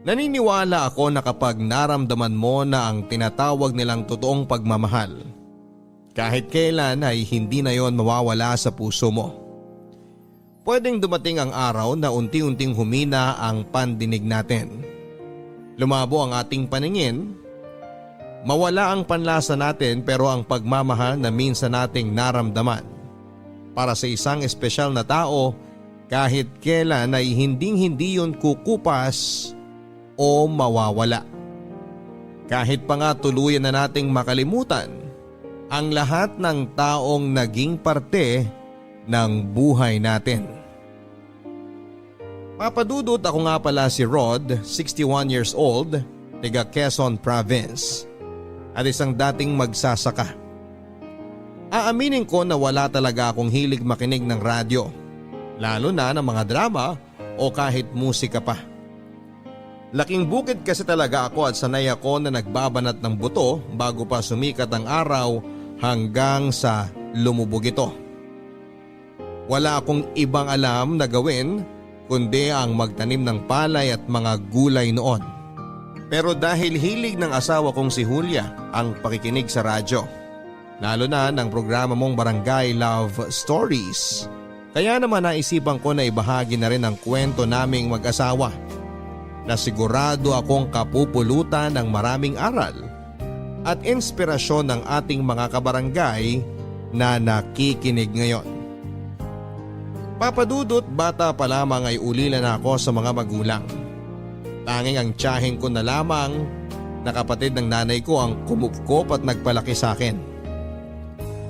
Naniniwala ako na kapag naramdaman mo na ang tinatawag nilang totoong pagmamahal, kahit kailan ay hindi na yon mawawala sa puso mo. Pwedeng dumating ang araw na unti-unting humina ang pandinig natin. Lumabo ang ating paningin, mawala ang panlasa natin, pero ang pagmamahal na minsan nating naramdaman para sa isang espesyal na tao kahit kailan ay hindi yun kukupas o mawawala. Kahit pa nga tuluyan na nating makalimutan ang lahat ng taong naging parte ng buhay natin. Papadudot, ako nga pala si Rod, 61 years old, taga Quezon Province, at isang dating magsasaka. Aaminin ko na wala talaga akong hilig makinig ng radyo, lalo na ng mga drama o kahit musika pa. Laking bukid kasi talaga ako at sanay ako na nagbabanat ng buto bago pa sumikat ang araw hanggang sa lumubog ito. Wala akong ibang alam na gawin kundi ang magtanim ng palay at mga gulay noon. Pero dahil hilig ng asawa kong si Julia ang pakikinig sa radyo, lalo na ng programa mong Barangay Love Stories, kaya naman naisipan ko na ibahagi na rin ang kwento naming mag-asawa, na sigurado akong kapupulutan ng maraming aral at inspirasyon ng ating mga kabarangay na nakikinig ngayon. Papadudot, bata pa lamang ay ulila na ako sa mga magulang. Tanging ang tiyahin ko na lamang na kapatid ng nanay ko ang kumupkop at nagpalaki sa akin.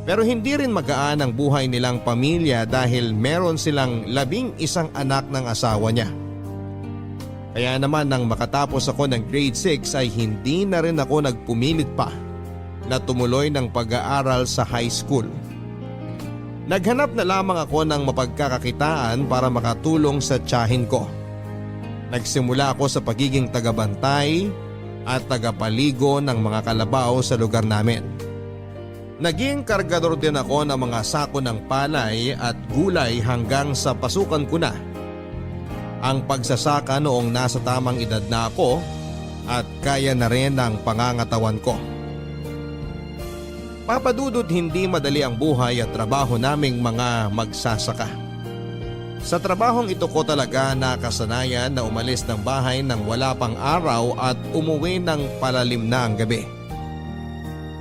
Pero hindi rin magaan ang buhay nilang pamilya dahil meron silang 11 anak ng asawa niya. Kaya naman nang makatapos ako ng grade 6 ay hindi na rin ako nagpumilit pa na tumuloy ng pag-aaral sa high school. Naghanap na lamang ako ng mapagkakakitaan para makatulong sa tiyahin ko. Nagsimula ako sa pagiging tagabantay at tagapaligo ng mga kalabaw sa lugar namin. Naging kargador din ako ng mga sako ng palay at gulay hanggang sa pasukan ko na ang pagsasaka noong nasa tamang edad na ako at kaya na rin ang pangangatawan ko. Papadudot, hindi madali ang buhay at trabaho naming mga magsasaka. Sa trabahong ito ko talaga nakasanayan na umalis ng bahay nang wala pang araw at umuwi ng palalim na ang gabi.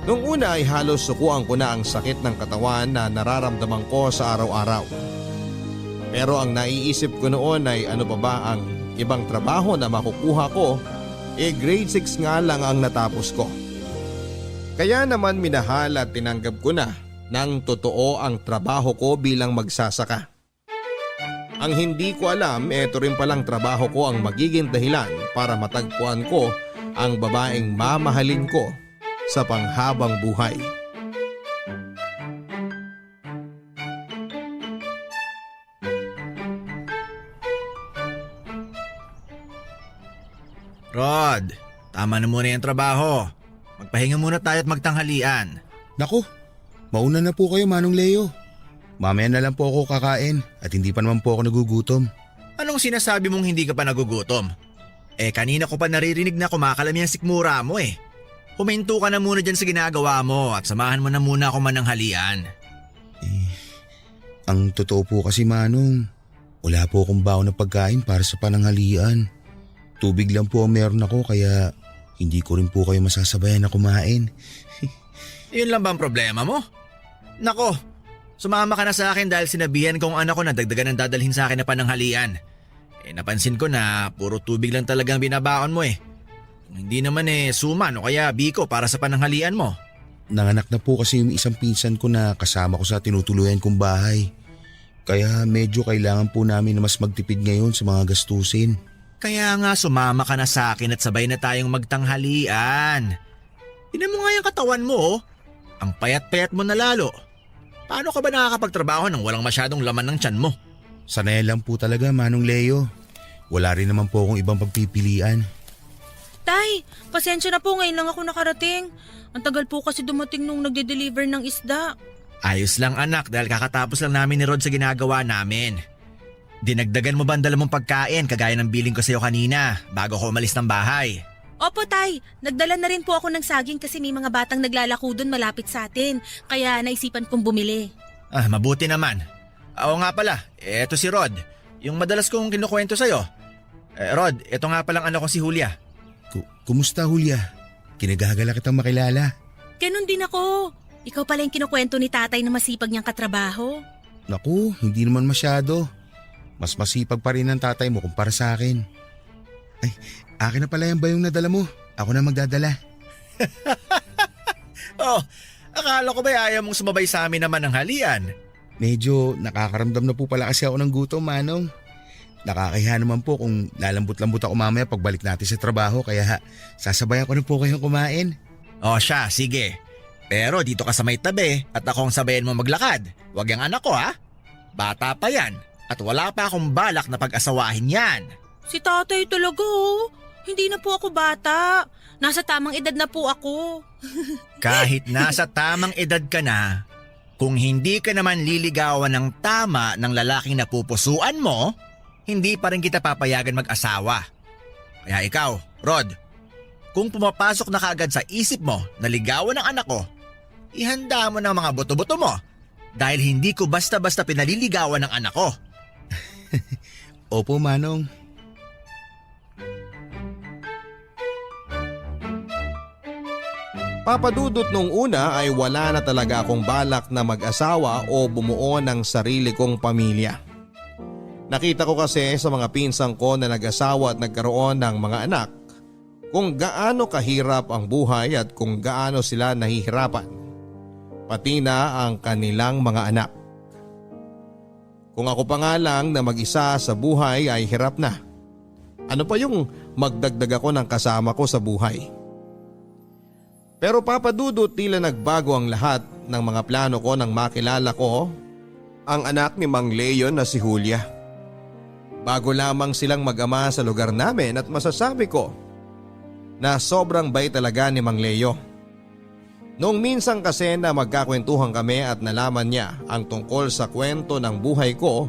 Noong una ay halos sukuan ko na ang sakit ng katawan na nararamdaman ko sa araw-araw. Pero ang naiisip ko noon ay ano pa ba ang ibang trabaho na makukuha ko, grade 6 nga lang ang natapos ko. Kaya naman minahal at tinanggap ko na ng totoo ang trabaho ko bilang magsasaka. Ang hindi ko alam, eto rin palang trabaho ko ang magiging dahilan para matagpuan ko ang babaeng mamahalin ko sa panghabang buhay. Rod, tama na muna yung trabaho. Magpahinga muna tayo at magtanghalian. Naku, mauna na po kayo, Manong Leo. Mamaya na lang po ako kakain at hindi pa naman po ako nagugutom. Anong sinasabi mong hindi ka pa nagugutom? Kanina ko pa naririnig na kumakalam yung sikmura mo eh. Huminto ka na muna dyan sa ginagawa mo at samahan mo na muna ako mananghalian. Ang totoo po kasi, Manong, wala po akong baon na pagkain para sa pananghalian. Tubig lang po ang meron ako kaya hindi ko rin po kayo masasabayan na kumain. Yun lang ba ang problema mo? Nako, sumama ka na sa akin dahil sinabihan kong anak ko na dagdagan ang dadalhin sa akin na pananghalian. Napansin ko na puro tubig lang talagang binabaon mo eh. Kung hindi naman suman o kaya biko para sa pananghalian mo. Nanganak na po kasi yung isang pinsan ko na kasama ko sa tinutuluyan kong bahay. Kaya medyo kailangan po namin na mas magtipid ngayon sa mga gastusin. Kaya nga sumama ka na sa akin at sabay na tayong magtanghalian. Tingnan mo nga yung katawan mo oh. Ang payat-payat mo na lalo. Paano ka ba nakakapagtrabaho nang walang masyadong laman ng tiyan mo? Sanay lang po talaga, Manong Leo. Wala rin naman po akong ibang pagpipilian. Tay, pasensya na po, ngayon lang ako nakarating. Ang tagal po kasi dumating nung nagde-deliver ng isda. Ayos lang anak dahil kakatapos lang namin ni Rod sa ginagawa namin. Dinagdagan mo ba ang dala mong pagkain kagaya ng biling ko sa'yo kanina bago ko umalis ng bahay? Opo tay, nagdala na rin po ako ng saging kasi may mga batang naglalako doon malapit sa atin. Kaya naisipan kong bumili. Mabuti naman. Oo nga pala, eto si Rod. Yung madalas kong kinukwento sa'yo. Rod, eto nga palang anak ko si Julia. Kumusta Julia? Kinagagala kitang makilala. Ganun din ako. Ikaw pala yung kinukwento ni tatay na masipag niyang katrabaho. Naku, hindi naman masyado. Mas masipag pa rin ang tatay mo kumpara sa akin. Ay, akin na pala yan ba yung nadala mo? Ako na magdadala. Akala ko ba ayaw mong sumabay sa amin naman ng halian? Medyo nakakaramdam na po pala kasi ako ng gutom, Manong. Nakakahiya naman po kung lalambot-lambot ako mamaya pagbalik natin sa trabaho kaya sasabayan ko na po kayong kumain. Siya, sige. Pero dito ka sa may tabi at ako ang sabayan mo maglakad. Huwag yung anak ko ha. Bata pa yan at wala pa akong balak na pag-asawahin yan. Si tatay talaga oh. Hindi na po ako bata. Nasa tamang edad na po ako. Kahit nasa tamang edad ka na, kung hindi ka naman liligawan ng tama ng lalaking napupusuan mo, hindi pa rin kita papayagan mag-asawa. Kaya ikaw, Rod, kung pumapasok na kaagad sa isip mo na ligawan ng anak ko, ihanda mo ng mga buto-buto mo dahil hindi ko basta-basta pinaliligawan ng anak ko. Opo, Manong. Papadudot nung una ay wala na talaga akong balak na mag-asawa o bumuo ng sarili kong pamilya. Nakita ko kasi sa mga pinsang ko na nag-asawa at nagkaroon ng mga anak kung gaano kahirap ang buhay at kung gaano sila nahihirapan. Pati na ang kanilang mga anak. Kung ako pa nga lang na mag-isa sa buhay ay hirap na. Ano pa yung magdagdag ako ng kasama ko sa buhay? Pero papadudot tila nagbago ang lahat ng mga plano ko nang makilala ko ang anak ni Mang Leo na si Julia. Bago lamang silang mag-ama sa lugar namin at masasabi ko na sobrang bait talaga ni Mang Leo. Noong minsan kasi na magkakwentuhan kami at nalaman niya ang tungkol sa kwento ng buhay ko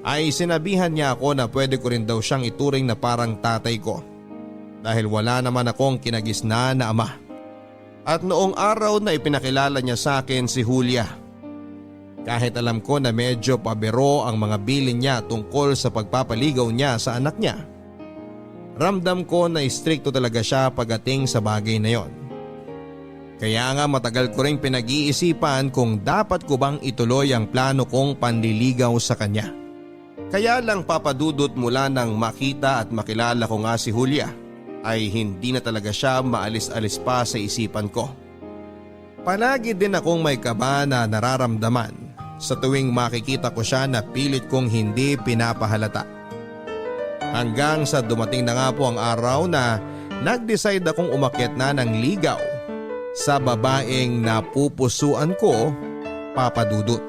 ay sinabihan niya ako na pwede ko rin daw siyang ituring na parang tatay ko dahil wala naman akong kinagisna na ama. At noong araw na ipinakilala niya sa akin si Julia, kahit alam ko na medyo pabiro ang mga bilin niya tungkol sa pagpapaligaw niya sa anak niya, ramdam ko na istrikto talaga siya pagdating sa bagay na yon. Kaya nga matagal ko ring pinag-iisipan kung dapat ko bang ituloy ang plano kong panliligaw sa kanya. Kaya lang papadudot mula nang makita at makilala ko nga si Julia, ay hindi na talaga siya maalis-alis pa sa isipan ko. Palagi din akong may kaba na nararamdaman sa tuwing makikita ko siya na pilit kong hindi pinapahalata. Hanggang sa dumating na nga po ang araw na nag-decide akong umakyat na ng ligaw sa babaeng napupusuan ko, papadudot.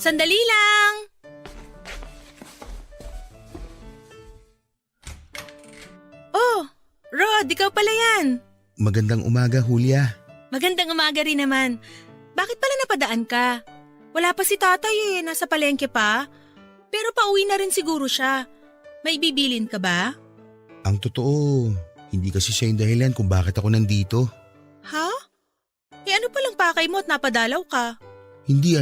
Sandali lang! Oh, Rod, ikaw pala yan. Magandang umaga, Julia. Magandang umaga rin naman. Bakit pala napadaan ka? Wala pa si tatay nasa palengke pa. Pero pauwi na rin siguro siya. May bibilin ka ba? Ang totoo, hindi kasi siya yung dahilan kung bakit ako nandito. Ha? Ano palang pakay mo at napadalaw ka? Hindi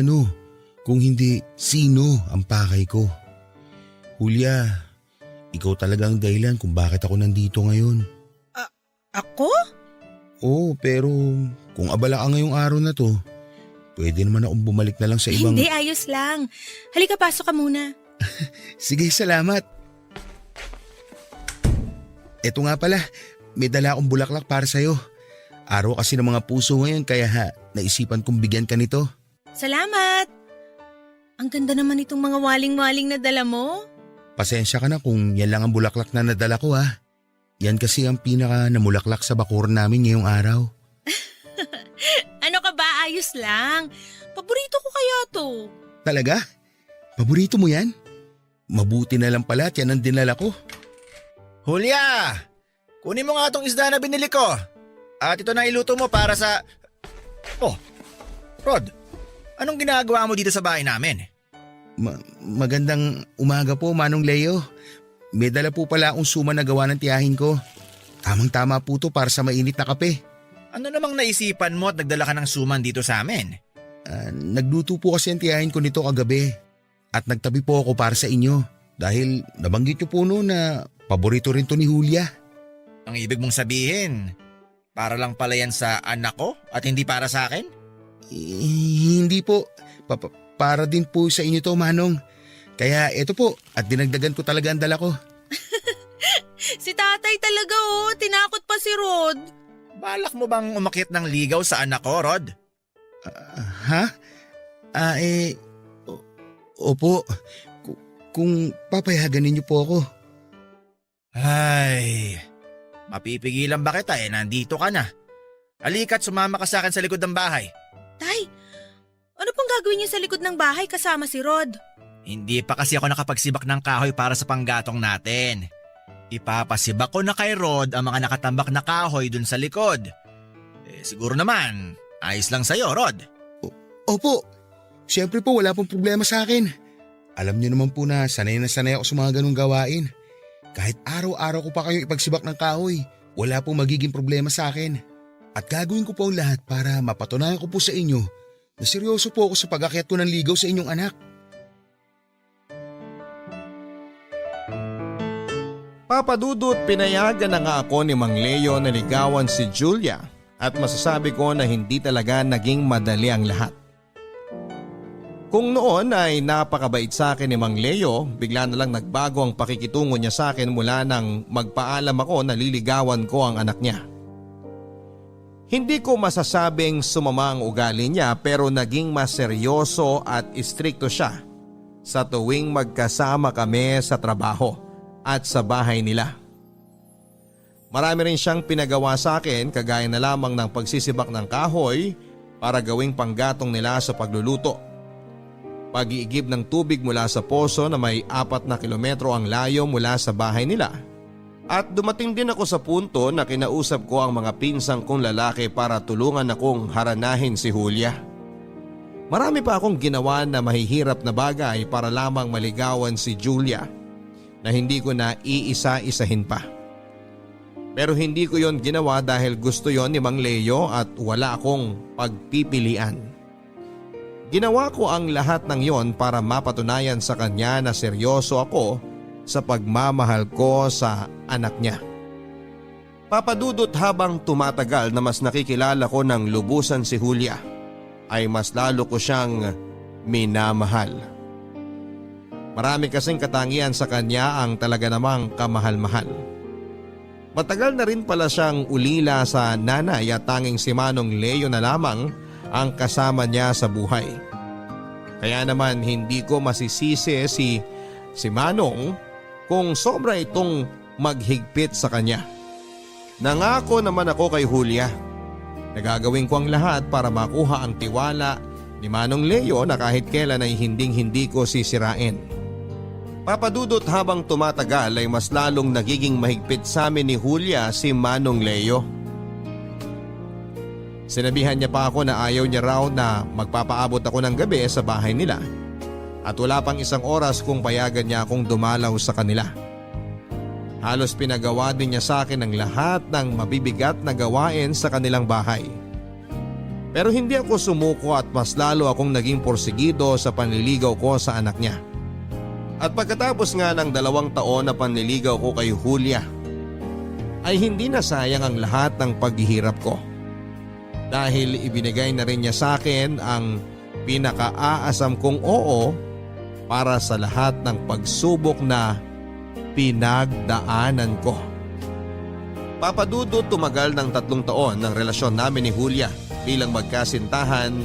kung hindi sino ang pakay ko. Julia, ikaw talaga ang dahilan kung bakit ako nandito ngayon. Ako? Oo, pero kung abala ka ngayong araw na to, pwede naman akong bumalik na lang sa ibang… Hindi, ayos lang. Halika, pasok ka muna. Sige, salamat. Eto nga pala, may dala akong bulaklak para sa'yo. Araw kasi ng mga puso ngayon kaya naisipan kong bigyan ka nito. Salamat! Ang ganda naman itong mga waling-waling na dala mo. Pasensya ka na kung yan lang ang bulaklak na nadala ko ha. Yan kasi ang pinaka namulaklak sa bakuran namin ngayong araw. Ano ka ba? Ayos lang. Paborito ko kaya to. Talaga? Paborito mo yan? Mabuti na lang pala at yan ang dinala ko. Julia! Kunin mo nga tong isda na binili ko. At ito na iluto mo para sa… Oh, Rod, anong ginagawa mo dito sa bahay namin? Magandang umaga po, Manong Leo. May dala po pala akong suman na gawa ng tiyahin ko. Tamang-tama po to para sa mainit na kape. Ano namang naisipan mo at nagdala ka ng suman dito sa amin? Nagluto po kasi ang tiyahin ko nito kagabi. At nagtabi po ako para sa inyo. Dahil nabanggit niyo po noon na paborito rin to ni Julia. Ang ibig mong sabihin, para lang pala yan sa anak ko at hindi para sa akin? Hindi po. Para din po sa inyo to, Manong. Kaya eto po, at dinagdagan ko talaga ang dala ko. Si tatay talaga tinakot pa si Rod. Balak mo bang umakyat ng ligaw sa anak ko, Rod? Ha? Opo. Kung papayagan ninyo po ako. Ay, mapipigilan ba kita nandito ka na. Halika't sumama ka sa akin sa likod ng bahay. Tay, ano pong gagawin niyo sa likod ng bahay kasama si Rod? Hindi pa kasi ako nakapagsibak ng kahoy para sa panggatong natin. Ipapasibak ko na kay Rod ang mga nakatambak na kahoy dun sa likod. Siguro naman, ayos lang sa'yo, Rod. Opo. Siyempre po wala pong problema sa akin. Alam niyo naman po na sanay ako sa mga ganung gawain. Kahit araw-araw ko pa kayo ipagsibak ng kahoy, wala pong magiging problema sa akin. At gagawin ko po ang lahat para mapatunayan ko po sa inyo na seryoso po ako sa pag-akyat ko ng ligaw sa inyong anak. Papa Dudut, pinayagan na nga ako ni Mang Leo na ligawan si Julia at masasabi ko na hindi talaga naging madali ang lahat. Kung noon ay napakabait sa akin ni Mang Leo, bigla na lang nagbago ang pakikitungo niya sa akin mula nang magpaalam ako na liligawan ko ang anak niya. Hindi ko masasabing sumama ang ugali niya pero naging mas seryoso at istrikto siya sa tuwing magkasama kami sa trabaho at sa bahay nila. Marami rin siyang pinagawa sa akin kagaya na lamang ng pagsisibak ng kahoy para gawing panggatong nila sa pagluluto. Pag-iigib ng tubig mula sa poso na may 4 na kilometro ang layo mula sa bahay nila. At dumating din ako sa punto na kinausap ko ang mga pinsang kong lalaki para tulungan akong haranahin si Julia. Marami pa akong ginawa na mahihirap na bagay para lamang maligawan si Julia na hindi ko na iisa-isahin pa. Pero hindi ko yon ginawa dahil gusto yon ni Mang Leo at wala akong pagpipilian. Ginawa ko ang lahat ng yon para mapatunayan sa kanya na seryoso ako sa pagmamahal ko sa anak niya. Papadudot, habang tumatagal na mas nakikilala ko ng lubusan si Julia, ay mas lalo ko siyang minamahal. Marami kasing katangian sa kanya ang talaga namang kamahal-mahal. Matagal na rin pala siyang ulila sa nanay at tanging si Manong Leo na lamang ang kasama niya sa buhay. Kaya naman hindi ko masisisi si Manong kung sobra itong maghigpit sa kanya. Nangako naman ako kay Julia. Nagagawin ko ang lahat para makuha ang tiwala ni Manong Leo na kahit kailan ay hinding-hindi ko sisirain. Papadudot, habang tumatagal ay mas lalong nagiging mahigpit sa amin ni Julia si Manong Leo. Sinabihan niya pa ako na ayaw niya raw na magpapaabot ako ng gabi sa bahay nila. At wala pang 1 oras kung payagan niya akong dumalaw sa kanila. Halos pinagawa din niya sa akin ang lahat ng mabibigat na gawain sa kanilang bahay. Pero hindi ako sumuko at mas lalo akong naging porsigido sa panliligaw ko sa anak niya. At pagkatapos nga ng 2 taon na panliligaw ko kay Julia, ay hindi na sayang ang lahat ng paghihirap ko. Dahil ibinigay na rin niya sa akin ang pinakaaasam kong oo para sa lahat ng pagsubok na pinagdaanan ko. Papadudot, tumagal ng 3 taon ng relasyon namin ni Julia bilang magkasintahan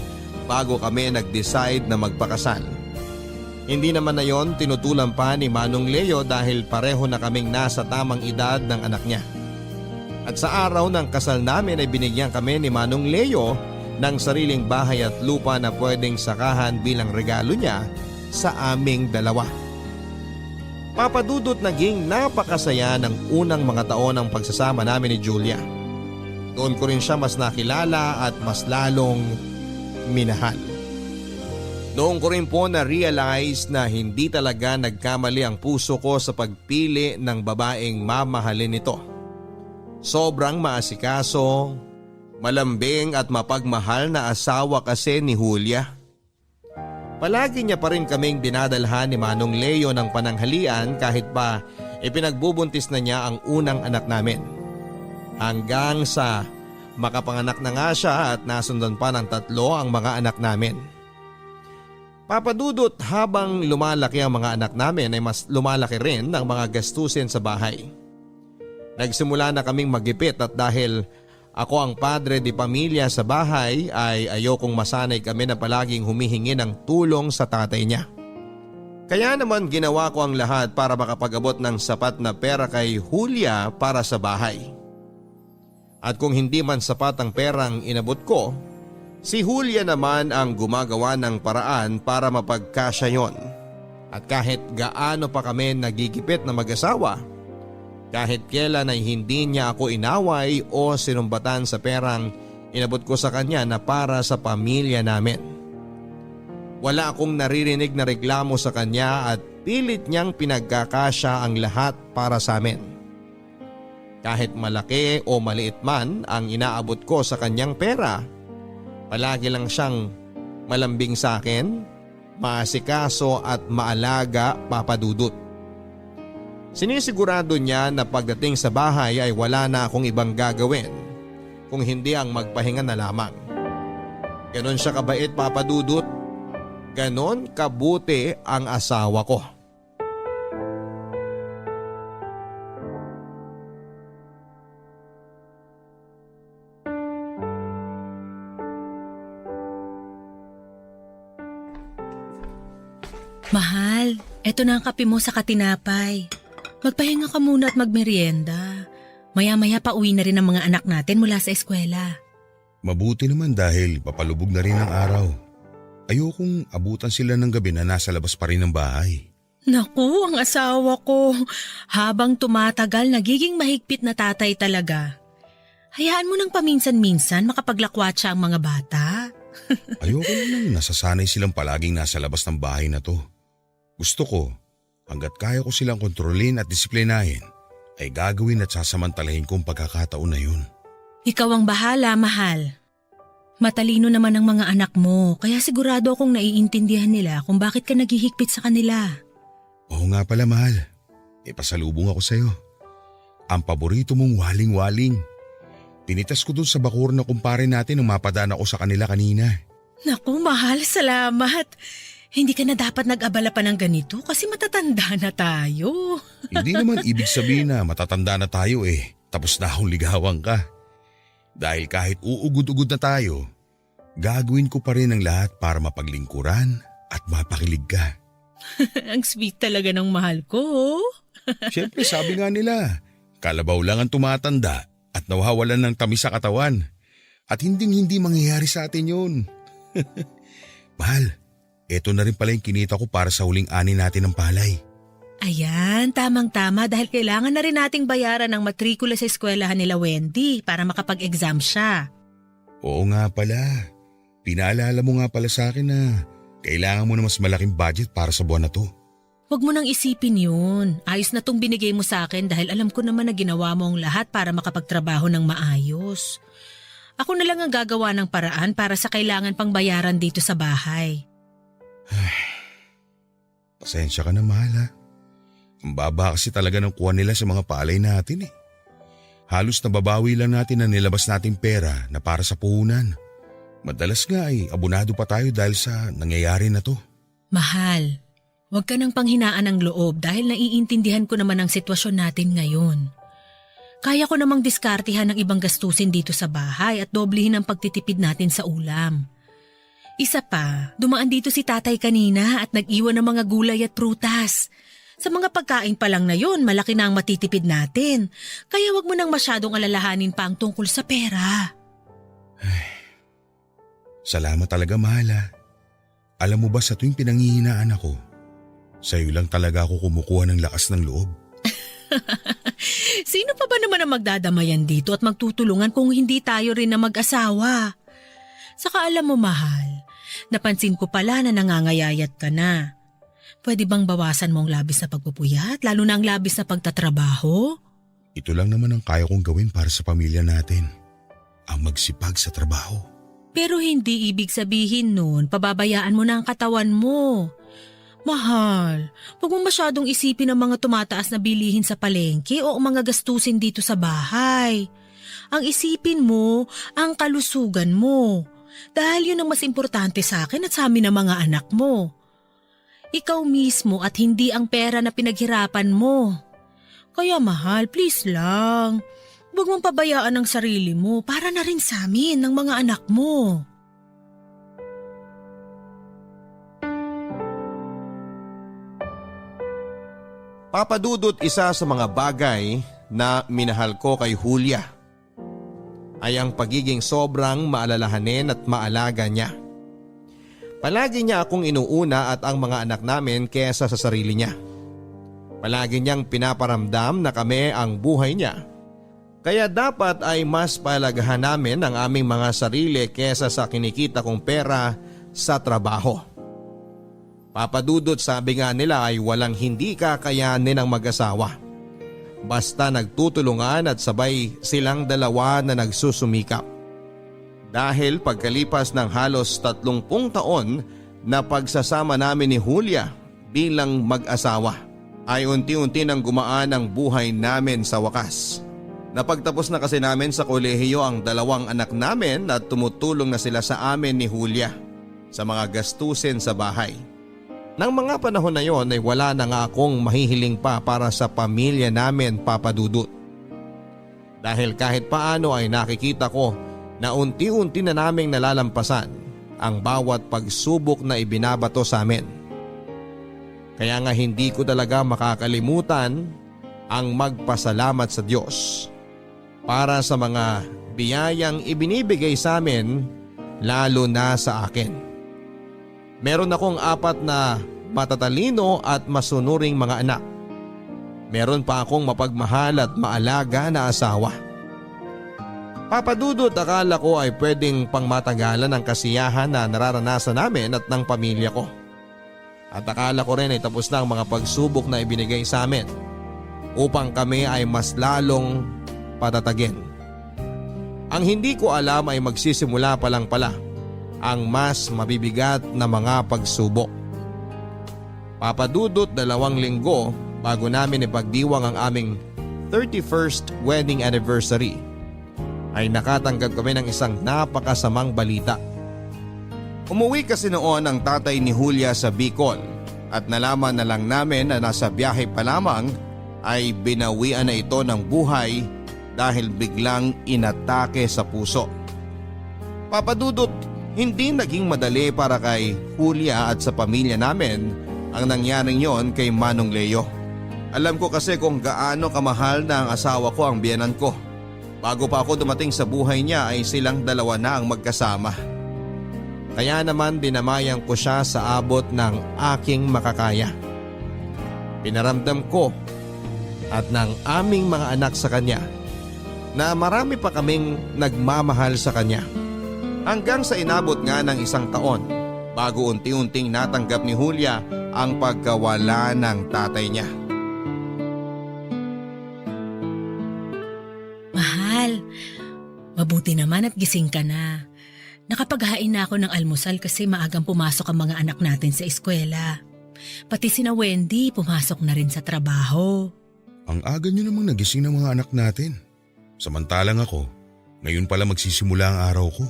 bago kami nag-decide na magpakasal. Hindi naman na yon tinutulan pa ni Manong Leo dahil pareho na kaming nasa tamang edad ng anak niya. At sa araw ng kasal namin ay binigyan kami ni Manong Leo ng sariling bahay at lupa na pwedeng sakahan bilang regalo niya sa aming dalawa. Papadudot naging napakasaya ng unang mga taon ng pagsasama namin ni Julia. Doon ko rin siya mas nakilala at mas lalong minahal. Noon ko rin po na-realize na hindi talaga nagkamali ang puso ko sa pagpili ng babaeng mamahalin nito. Sobrang maasikaso, malambing at mapagmahal na asawa kasi ni Julia. Palagi niya pa rin kaming dinadalhan ni Manong Leo ng pananghalian kahit pa ipinagbubuntis na niya ang unang anak namin. Hanggang sa makapanganak na nga siya at nasundan pa ng 3 ang mga anak namin. Papadudot habang lumalaki ang mga anak namin ay mas lumalaki rin ang mga gastusin sa bahay. Nagsimula na kaming magipit at dahil ako ang padre di pamilya sa bahay ay ayokong masanay kami na palaging humihingi ng tulong sa tatay niya. Kaya naman ginawa ko ang lahat para makapag-abot ng sapat na pera kay Julia para sa bahay. At kung hindi man sapat ang perang inabot ko, si Julia naman ang gumagawa ng paraan para mapagkasya yon. At kahit gaano pa kami nagigipit na mag-asawa, kahit kailan ay hindi niya ako inaway o sinumbatan sa perang inabot ko sa kanya na para sa pamilya namin. Wala akong naririnig na reklamo sa kanya at pilit niyang pinagkakasya ang lahat para sa amin. Kahit malaki o maliit man ang inaabot ko sa kanyang pera, palagi lang siyang malambing sa akin, maasikaso at maalaga, Papadudot. Sinisigurado niya na pagdating sa bahay ay wala na akong ibang gagawin kung hindi ang magpahinga na lamang. Ganon siya kabait, Papadudot. Ganon kabuti ang asawa ko. Mahal, eto na ang kape mo sa katinapay. Magpahinga ka muna at magmerienda. Maya-maya pa uwi na rin ang mga anak natin mula sa eskwela. Mabuti naman dahil papalubog na rin ang araw. Ayokong abutan sila ng gabi na nasa labas pa rin ng bahay. Naku, ang asawa ko. Habang tumatagal, nagiging mahigpit na tatay talaga. Hayaan mo nang paminsan-minsan makapaglakwat siya ang mga bata. Ayoko nang nasasanay silang palaging nasa labas ng bahay na to. Gusto ko, hanggat kaya ko silang kontrolin at disiplinahin, ay gagawin at sasamantalahin kong pagkakataon na yun. Ikaw ang bahala, mahal. Matalino naman ang mga anak mo, kaya sigurado akong naiintindihan nila kung bakit ka naghihigpit sa kanila. Oo nga pala, mahal. Pasalubong ako sa'yo. Ang paborito mong waling-waling. Pinitas ko dun sa bakur na kumpare natin nung mapadaan ako sa kanila kanina. Naku, mahal, salamat. Hindi ka na dapat nag-abala pa ng ganito kasi matatanda na tayo. Hindi naman ibig sabihin na matatanda na tayo tapos na akong ligawan ka. Dahil kahit uugod-ugod na tayo, gagawin ko pa rin ang lahat para mapaglingkuran at mapakilig ka. Ang sweet talaga ng mahal ko. Siyempre sabi nga nila, kalabaw lang ang tumatanda at nawawalan ng tamis sa katawan. At hindi mangyayari sa atin yun. Mahal, eto na rin pala yung kinita ko para sa huling ani natin ng palay. Ayan, tamang-tama dahil kailangan na rin nating bayaran ng matrikula sa eskwelahan nila Wendy para makapag-exam siya. Oo nga pala. Pinaalala mo nga pala sa akin na kailangan mo na mas malaking budget para sa buwan na to. Huwag mo nang isipin yun. Ayos na tong binigay mo sa akin dahil alam ko naman na ginawa mo ang lahat para makapagtrabaho ng maayos. Ako na lang ang gagawa ng paraan para sa kailangan pang bayaran dito sa bahay. Pasensya ka na, mahal ha. Ang baba kasi talaga ng kuha nila sa mga palay natin Halos nababawi lang natin ang nilabas nating pera na para sa puhunan. Madalas nga ay abonado pa tayo dahil sa nangyayari na to. Mahal, huwag ka nang panghinaan ng loob dahil naiintindihan ko naman ang sitwasyon natin ngayon. Kaya ko namang diskartihan ng ibang gastusin dito sa bahay at doblehin ang pagtitipid natin sa ulam. Isa pa, dumaan dito si tatay kanina at nag-iwan ng mga gulay at prutas. Sa mga pagkain pa lang na yun, malaki na ang matitipid natin. Kaya wag mo nang masyadong alalahanin pa ang tungkol sa pera. Salamat talaga, mahal ha. Alam mo ba sa tuwing pinanghihinaan ako, Sa'yo lang talaga ako kumukuha ng lakas ng loob. Sino pa ba naman ang magdadamayan dito at magtutulungan kung hindi tayo rin na mag-asawa? Saka alam mo, mahal, napansin ko pala na nangangayayat ka na. Pwede bang bawasan mo ang labis na pagpupuyat, lalo na ang labis na pagtatrabaho? Ito lang naman ang kaya kong gawin para sa pamilya natin. Ang magsipag sa trabaho. Pero hindi ibig sabihin nun, pababayaan mo na ang katawan mo. Mahal, huwag mo masyadong isipin ang mga tumataas na bilihin sa palengke o ang mga gastusin dito sa bahay. Ang isipin mo, ang kalusugan mo. Dahil yun ang mas importante sa akin at sa amin ng mga anak mo. Ikaw mismo at hindi ang pera na pinaghirapan mo. Kaya mahal, please lang. Huwag mong pabayaan ang sarili mo para na rin sa amin ng mga anak mo. Papadudot, isa sa mga bagay na minahal ko kay Julia ay ang pagiging sobrang maalalahanin at maalaga niya. Palagi niya akong inuuna at ang mga anak namin kesa sa sarili niya. Palagi niyang pinaparamdam na kami ang buhay niya. Kaya dapat ay mas palagahan namin ang aming mga sarili kesa sa kinikita kong pera sa trabaho. Papadudot, sabi nga nila ay walang hindi kakayanin ng mag-asawa. Basta nagtutulungan at sabay silang dalawa na nagsusumikap. Dahil pagkalipas ng halos 30 taon na pagsasama namin ni Julia bilang mag-asawa, ay unti-unti nang gumaan ang buhay namin sa wakas. Napagtapos na kasi namin sa kolehiyo ang 2 anak namin at tumutulong na sila sa amin ni Julia sa mga gastusin sa bahay. Nang mga panahon na yon ay wala na nga akong mahihiling pa para sa pamilya namin, Papadudot. Dahil kahit paano ay nakikita ko na unti-unti na naming nalalampasan ang bawat pagsubok na ibinabato sa amin. Kaya nga hindi ko talaga makakalimutan ang magpasalamat sa Diyos para sa mga biyayang ibinibigay sa amin, lalo na sa akin. Meron akong 4 na matatalino at masunuring mga anak. Meron pa akong mapagmahal at maalaga na asawa. Papadudot, akala ko ay pwedeng pangmatagalan ang kasiyahan na nararanasan namin at ng pamilya ko. At akala ko rin ay tapos na ang mga pagsubok na ibinigay sa amin upang kami ay mas lalong patatagin. Ang hindi ko alam ay magsisimula pa lang pala ang mas mabibigat na mga pagsubok. Papadudot, 2 linggo bago namin ipagdiwang ang aming 31st wedding anniversary ay nakatanggap kami ng isang napakasamang balita. Umuwi kasi noon ang tatay ni Julia sa Bicol at nalaman na lang namin na nasa biyahe pa lamang ay binawian na ito ng buhay dahil biglang inatake sa puso. Papadudot, hindi naging madali para kay Julia at sa pamilya namin ang nangyaring yon kay Manong Leo. Alam ko kasi kung gaano kamahal na ang asawa ko ang biyenan ko. Bago pa ako dumating sa buhay niya ay silang 2 na ang magkasama. Kaya naman dinamayan ko siya sa abot ng aking makakaya. Pinaramdam ko at ng aming mga anak sa kanya na marami pa kaming nagmamahal sa kanya. Hanggang sa inabot nga ng 1 taon bago unti-unting natanggap ni Julia ang pagkawala ng tatay niya. Mahal, mabuti naman at gising ka na. Nakapaghain na ako ng almusal kasi maagang pumasok ang mga anak natin sa eskwela. Pati sina Wendy pumasok na rin sa trabaho. Ang aga niyo namang nagising ng mga anak natin. Samantalang ako, ngayon pala magsisimula ang araw ko.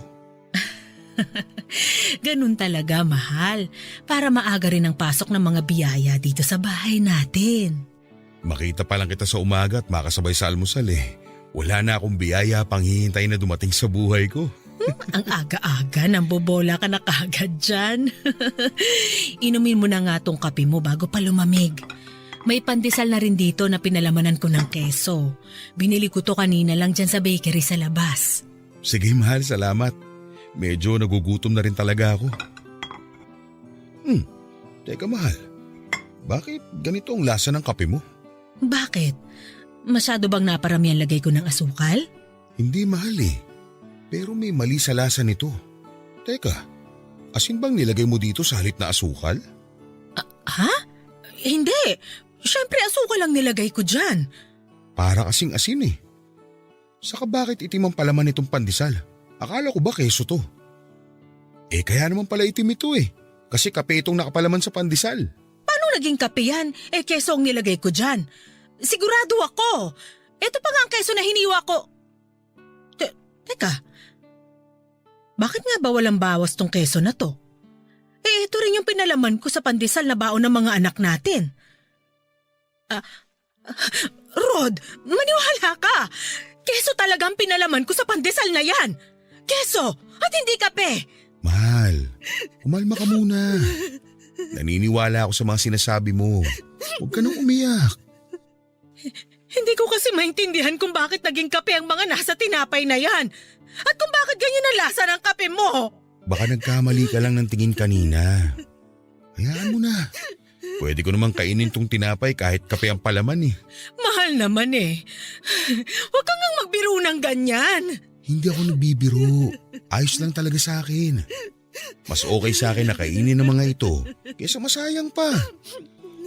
Ganun talaga, mahal. Para maaga rin ang pasok ng mga biyaya dito sa bahay natin. Makita pa lang kita sa umaga at makasabay sa almusal eh. Wala na akong biyaya pang hihintay na dumating sa buhay ko. Ang aga-aga, nambobola ka na kagad dyan. Inumin mo na nga tong kape mo bago pa lumamig. May pandesal na rin dito na pinalamanan ko ng keso. Binili ko to kanina lang dyan sa bakery sa labas. Sige mahal, salamat. Medyo nagugutom na rin talaga ako. Teka mahal, bakit ganito ang lasa ng kape mo? Bakit? Masyado bang naparami ang lagay ko ng asukal? Hindi mahal eh. Pero may mali sa lasa nito. Teka, asin bang nilagay mo dito sa halip na asukal? Ha? Hindi. Siyempre asukal ang nilagay ko dyan. Para kasing asin eh. Saka bakit itim ang palaman nitong pandesal? Akala ko ba keso to? Kaya naman pala itim ito eh. Kasi kape itong nakapalaman sa pandesal. Paano naging kape yan? Keso ang nilagay ko dyan. Sigurado ako. Ito pa nga ang keso na hiniwa ko. Teka. Bakit nga ba walang bawas tong keso na to? Ito rin yung pinalaman ko sa pandesal na baon ng mga anak natin. Rod, maniwala ka. Keso talagang pinalaman ko sa pandesal na yan. Keso at hindi kape. Mahal, kumalma ka muna. Naniniwala ako sa mga sinasabi mo. Huwag ka nang umiyak. Hindi ko kasi maintindihan kung bakit naging kape ang mga nasa tinapay na yan. At kung bakit ganyan ang lasa ng kape mo. Baka nagkamali ka lang ng tingin kanina. Hayaan mo na. Pwede ko namang kainin tong tinapay kahit kape ang palaman eh. Mahal naman eh. Huwag kang nga magbiro ng ganyan. Hindi ako nagbibiro. Ayos lang talaga sa akin. Mas okay sa akin na kainin ng mga ito kaysa masayang pa.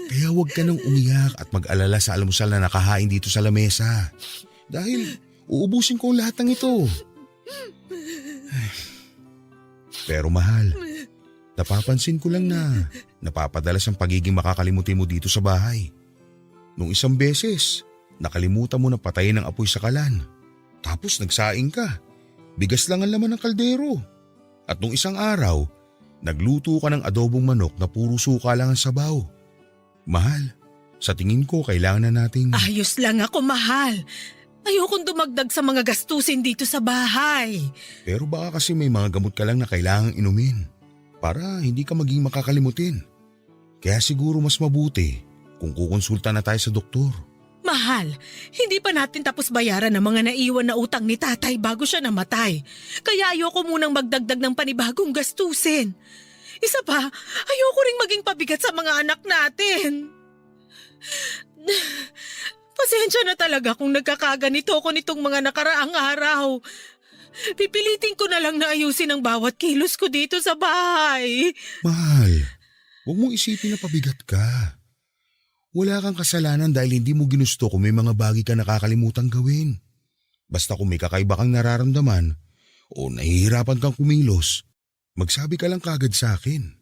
Kaya huwag ka nang umiyak at mag-alala sa almusal na nakahain dito sa lamesa. Dahil uubusin ko lahat ng ito. Pero mahal, napapansin ko lang na napapadalas ang pagiging makakalimutin mo dito sa bahay. Nung isang beses, nakalimutan mo na patayin ang apoy sa kalan. Tapos nagsaing ka. Bigas lang ang laman ng kaldero. At nung isang araw, nagluto ka ng adobong manok na puro suka lang ang sabaw. Mahal, sa tingin ko kailangan na nating… Ayos lang ako, mahal. Ayokong dumagdag sa mga gastusin dito sa bahay. Pero baka kasi may mga gamot ka lang na kailangang inumin para hindi ka maging makakalimutin. Kaya siguro mas mabuti kung kukonsulta na tayo sa doktor. Mahal, hindi pa natin tapos bayaran ang mga naiwan na utang ni tatay bago siya namatay. Kaya ayoko munang magdagdag ng panibagong gastusin. Isa pa, ayoko ring maging pabigat sa mga anak natin. Pasensya na talaga kung nagkakaganito ako nitong mga nakaraang araw. Pipilitin ko na lang na ayusin ang bawat kilos ko dito sa bahay. Mahal, huwag mong isipin na pabigat ka. Wala kang kasalanan dahil hindi mo ginusto kung may mga bagay ka nakakalimutang gawin. Basta kung may kakaiba kang nararamdaman o nahihirapan kang kumilos, magsabi ka lang kagad sa akin.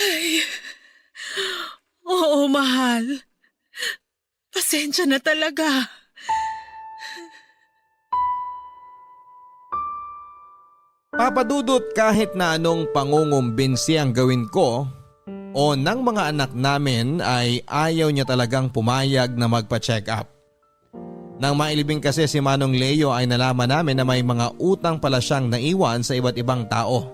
Ay, oo, mahal. Pasensya na talaga. Papadudot kahit na anong pangungumbinsi ang gawin ko o ng mga anak namin ay ayaw niya talagang pumayag na magpa-check up. Nang mailibing kasi si Manong Leo ay nalaman namin na may mga utang pala siyang naiwan sa iba't ibang tao.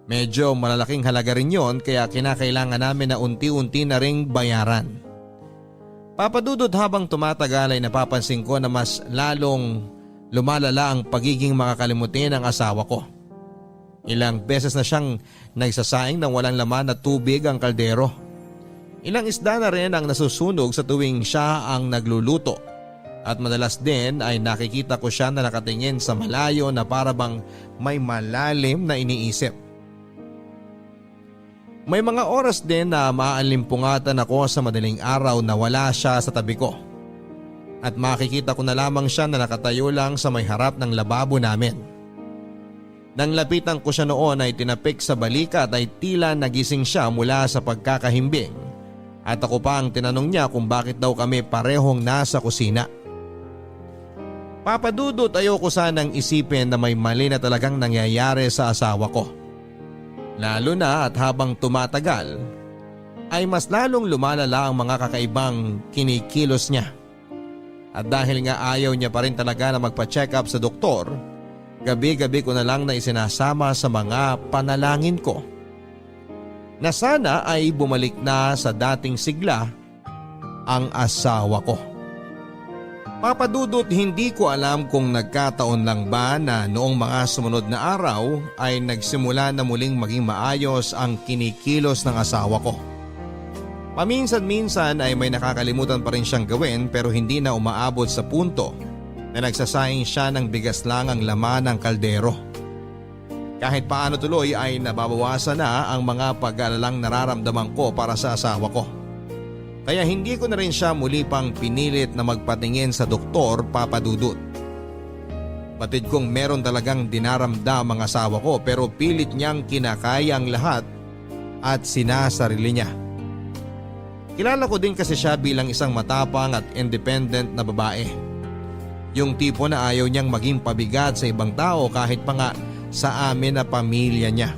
Medyo malalaking halaga rin yon kaya kinakailangan namin na unti-unti na ring bayaran. Papadudod habang tumatagal ay napapansin ko na mas lalong lumalala ang pagiging makakalimutin ng asawa ko. Ilang beses na siyang nagsasaing ng walang laman na tubig ang kaldero. Ilang isda na rin ang nasusunog sa tuwing siya ang nagluluto. At madalas din ay nakikita ko siya na nakatingin sa malayo na parabang may malalim na iniisip. May mga oras din na maalimpungatan ako sa madaling araw na wala siya sa tabi ko. At makikita ko na lamang siya na nakatayo lang sa may harap ng lababo namin. Nang lapitan ko siya noon ay tinapik sa balikat ay tila nagising siya mula sa pagkakahimbing. At ako pa ang tinanong niya kung bakit daw kami parehong nasa kusina. Papadudot ayoko sanang isipin na may mali na talagang nangyayari sa asawa ko. Lalo na at habang tumatagal ay mas lalong lumalala ang mga kakaibang kinikilos niya. At dahil nga ayaw niya pa rin talaga na magpa-check up sa doktor, gabi-gabi ko na lang na isinasama sa mga panalangin ko na sana ay bumalik na sa dating sigla ang asawa ko. Papadudot hindi ko alam kung nagkataon lang ba na noong mga sumunod na araw ay nagsimula na muling maging maayos ang kinikilos ng asawa ko. Paminsan-minsan ay may nakakalimutan pa rin siyang gawin pero hindi na umaabot sa punto na nagsasaing siya ng bigas lang ang laman ng kaldero. Kahit paano tuloy ay nababawasan na ang mga pag-aalalang nararamdaman ko para sa asawa ko. Kaya hindi ko na rin siya muli pang pinilit na magpatingin sa doktor, Papa Dudut. Batid kong meron talagang dinaramdam ang asawa ko pero pilit niyang kinakaya ang lahat at sinasarili niya. Kilala ko din kasi siya bilang isang matapang at independent na babae. Yung tipo na ayaw niyang maging pabigat sa ibang tao kahit pa nga sa amin na pamilya niya.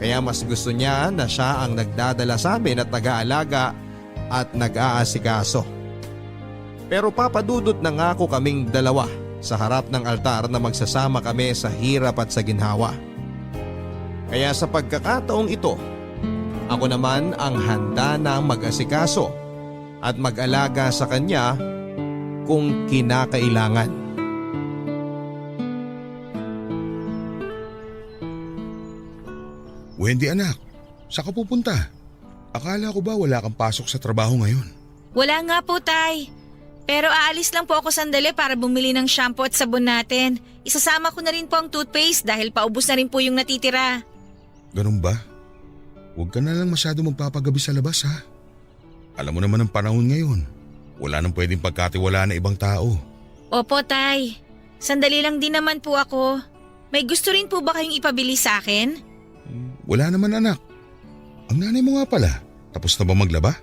Kaya mas gusto niya na siya ang nagdadala sa amin at nag-aalaga at nag-aasikaso. Pero papadudot na nga ako kaming dalawa sa harap ng altar na magsasama kami sa hirap at sa ginhawa. Kaya sa pagkakataong ito, ako naman ang handa na mag-asikaso at mag-alaga sa kanya kung kinakailangan. Wendy anak, saan ka pupunta? Akala ko ba wala kang pasok sa trabaho ngayon? Wala nga po, Tay. Pero aalis lang po ako sandali para bumili ng shampoo at sabon natin. Isasama ko na rin po ang toothpaste dahil paubos na rin po yung natitira. Ganun ba? Huwag ka na lang masyado magpapagabi sa labas ha. Alam mo naman ang panahon ngayon. Wala nang pwedeng pagkatiwalaan na ibang tao. Opo, Tay. Sandali lang din naman po ako. May gusto rin po ba kayong ipabili sa akin? Wala naman anak. Ang nanay mo nga pala, tapos na ba maglaba?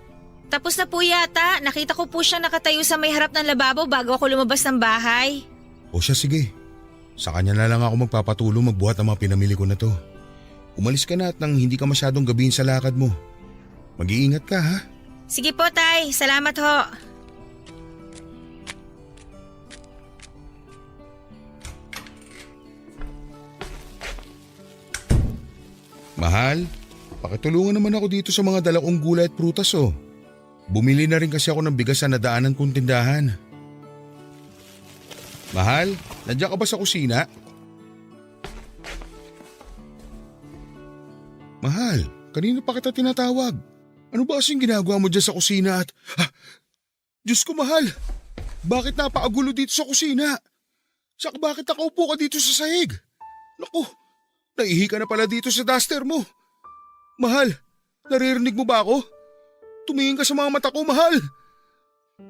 Tapos na po yata. Nakita ko po siya nakatayo sa may harap ng lababo bago ako lumabas ng bahay. O siya sige. Sa kanya na lang ako magpapatulong magbuhat ng mga pinamili ko na to. Umalis ka na at nang hindi ka masyadong gabihin sa lakad mo. Mag-iingat ka ha. Sige po, Tay. Salamat ho. Mahal, pakitulungan naman ako dito sa mga dala kong gulay at prutas oh. Bumili na rin kasi ako ng bigas sa nadaanan kong tindahan. Mahal, nandiyan ka ba sa kusina? Mahal, kanina pa kita tinatawag. Ano ba kasing ginagawa mo dyan sa kusina at… Diyos ko mahal, bakit napakagulo dito sa kusina? Saka bakit nakaupo ka dito sa sahig? Naku, naihi ka na pala dito sa duster mo. Mahal, naririnig mo ba ako? Tumingin ka sa mga mata ko, mahal.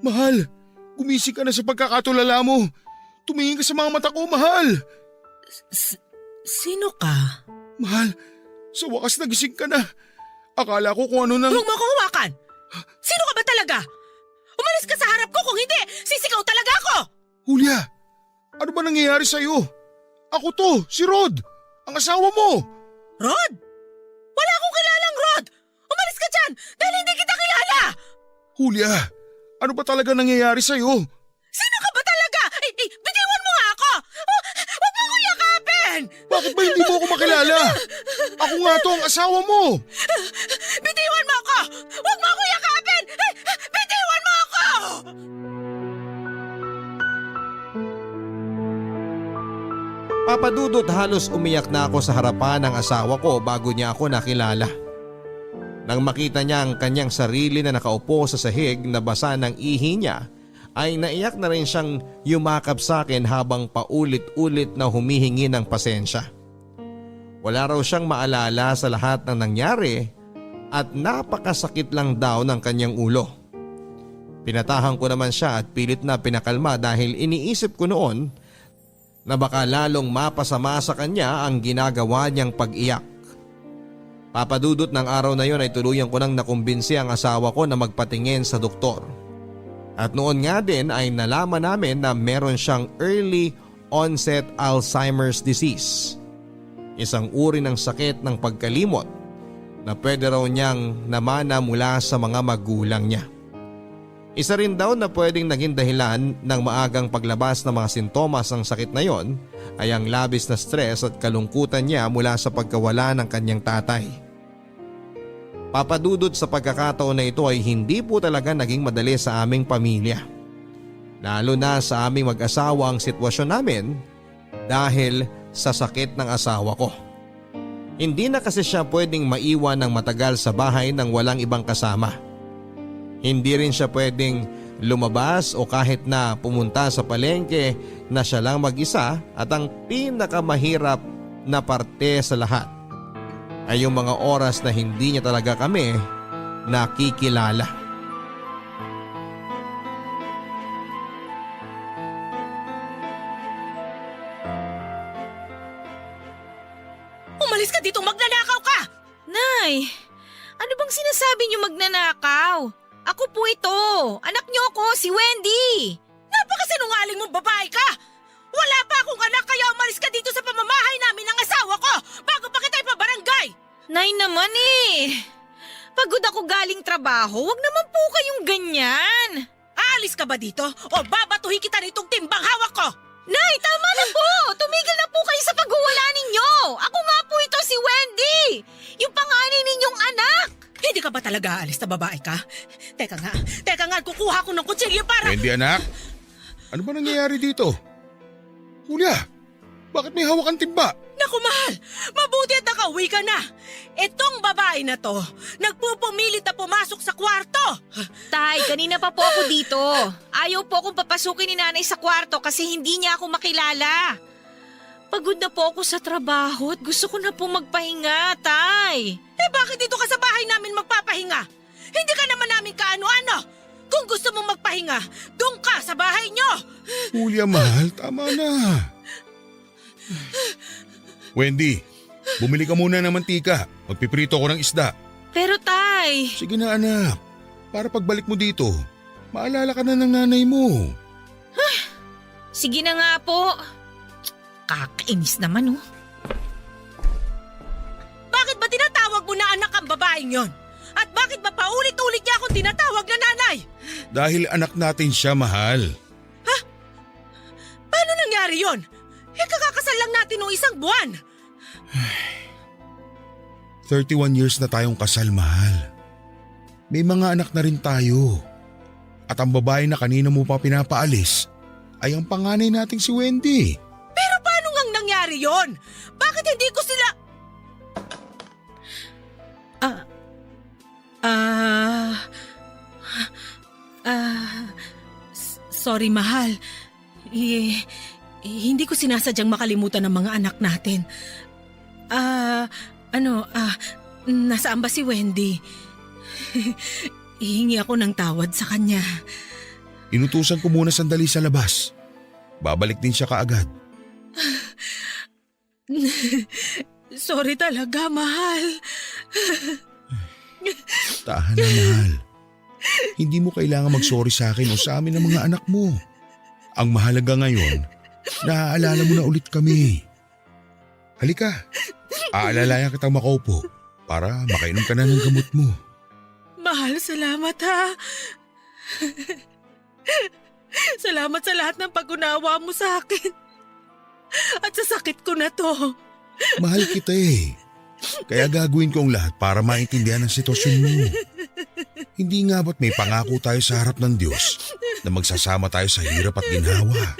Mahal, gumising ka na sa pagkakatulala mo. Tumingin ka sa mga mata ko, mahal. Sino ka? Mahal, sa wakas nagising ka na. Akala ko kung ano nang… Huwag mo akong hawakan! Sino ka ba talaga? Umalis ka sa harap ko, kung hindi, sisigaw talaga ako! Julia, ano ba nangyayari sa'yo? Ako to, si Rod, ang asawa mo. Rod? Wala akong kilalang Rod! Umalis ka dyan dahil hindi kita kilala! Julia, ano ba talaga nangyayari sa'yo? Sino ka ba talaga? Bitiwan mo nga ako! Huwag mo akong yakapin! Bakit ba hindi mo ako makilala? Ako nga to, ang asawa mo. Bitiwan mo ako! Huwag mo akong yakapin! Bitiwan mo ako! Papadudot halos umiyak na ako sa harapan ng asawa ko bago niya ako nakilala. Nang makita niya ang kanyang sarili na nakaupo sa sahig na basa ng ihi niya, ay naiyak na rin siyang yumakap sa akin habang paulit-ulit na humihingi ng pasensya. Wala raw siyang maalala sa lahat ng nangyari at napakasakit lang daw ng kanyang ulo. Pinatahan ko naman siya at pilit na pinakalma dahil iniisip ko noon na baka lalong mapasama sa kanya ang ginagawa niyang pag-iyak. Papadudot ng araw na yon ay tuluyan ko nang nakumbinsi ang asawa ko na magpatingin sa doktor. At noon nga din ay nalaman namin na meron siyang early onset Alzheimer's disease. Isang uri ng sakit ng pagkalimot na pwede raw niyang namana mula sa mga magulang niya. Isa rin daw na pwedeng naging dahilan ng maagang paglabas ng mga sintomas ng sakit na yon ay ang labis na stress at kalungkutan niya mula sa pagkawala ng kanyang tatay. Papadudot sa pagkakataon na ito ay hindi po talaga naging madali sa aming pamilya. Lalo na sa aming mag-asawa ang sitwasyon namin dahil sa sakit ng asawa ko. Hindi na kasi siya pwedeng maiwan ng matagal sa bahay nang walang ibang kasama. Hindi rin siya pwedeng lumabas o kahit na pumunta sa palengke na siya lang mag-isa, at ang pinakamahirap na parte sa lahat ay yung mga oras na hindi niya talaga kami nakikilala. Umalis ka dito, magnanakaw ka! Nay, ano bang sinasabi niyo magnanakaw? Ako po ito. Anak niyo ako, si Wendy. Napakasinungaling mong babae ka! Wala pa akong anak kaya umalis ka dito sa pamamahay namin ng asawa ko bago pa kita ipabarangay! Nay naman eh. Pagod ako galing trabaho, wag naman po kayong ganyan. Aalis ka ba dito o babatuhin kita nitong timbang hawak ko? Nay, tama na po! Tumigil na po kayo sa paghuwala ninyo! Ako nga po ito, si Wendy! Yung panganay ninyong anak! Hindi ka ba talaga aalis na babae ka? Teka nga, kukuha ko ng kutsilyo para… Wendy anak, ano ba nangyayari dito? Julia, bakit may hawak kang timba? Naku mahal, mabuti at nakauwi ka na. Itong babae na to, nagpupumilit na pumasok sa kwarto. Tay, kanina pa po ako dito. Ayaw po akong papasukin ni nanay sa kwarto kasi hindi niya ako makilala. Pagod na po ako sa trabaho at gusto ko na po magpahinga, Tay. Eh bakit dito ka sa bahay namin magpapahinga? Hindi ka naman namin kaano-ano. Kung gusto mong magpahinga, doon ka sa bahay nyo. Julia mahal, tama na. Wendy, bumili ka muna ng mantika. Magpiprito ko ng isda. Pero Tay… Sige na anak, para pagbalik mo dito, maalala ka na ng nanay mo. Sige na nga po. Kakainis naman oh. Bakit ba tinatawag mo na anak ang babaeng yon? At bakit ba paulit-ulit niya akong tinatawag na nanay? Dahil anak natin siya, mahal. Paano nangyari yon? Eh kakakasal lang natin noong isang buwan. 31 years na tayong kasal, mahal. May mga anak na rin tayo. At ang babae na kanina mo pa pinapaalis ay ang panganay nating si Wendy. Pero paano ngang nangyari yon? Bakit hindi ko sila… Sorry mahal. Hindi ko sinasadyang makalimutan ang mga anak natin. Nasaan ba si Wendy? Ihingi ako ng tawad sa kanya. Inutusan ko muna sandali sa labas. Babalik din siya kaagad. Sorry talaga, mahal. Tahan na, mahal. Hindi mo kailangan mag-sorry sa akin o sa amin ng mga anak mo. Ang mahalaga ngayon, naaalala mo na ulit kami. Halika, aalalayan kitang makaupo para makainom ka na ng gamot mo. Mahal, salamat ha. Salamat sa lahat ng pag-unawa mo sa akin. At sa sakit ko na to. Mahal kita eh. Kaya gagawin ko ang lahat para maintindihan ang sitwasyon mo. Hindi nga ba't may pangako tayo sa harap ng Diyos na magsasama tayo sa hirap at ginhawa?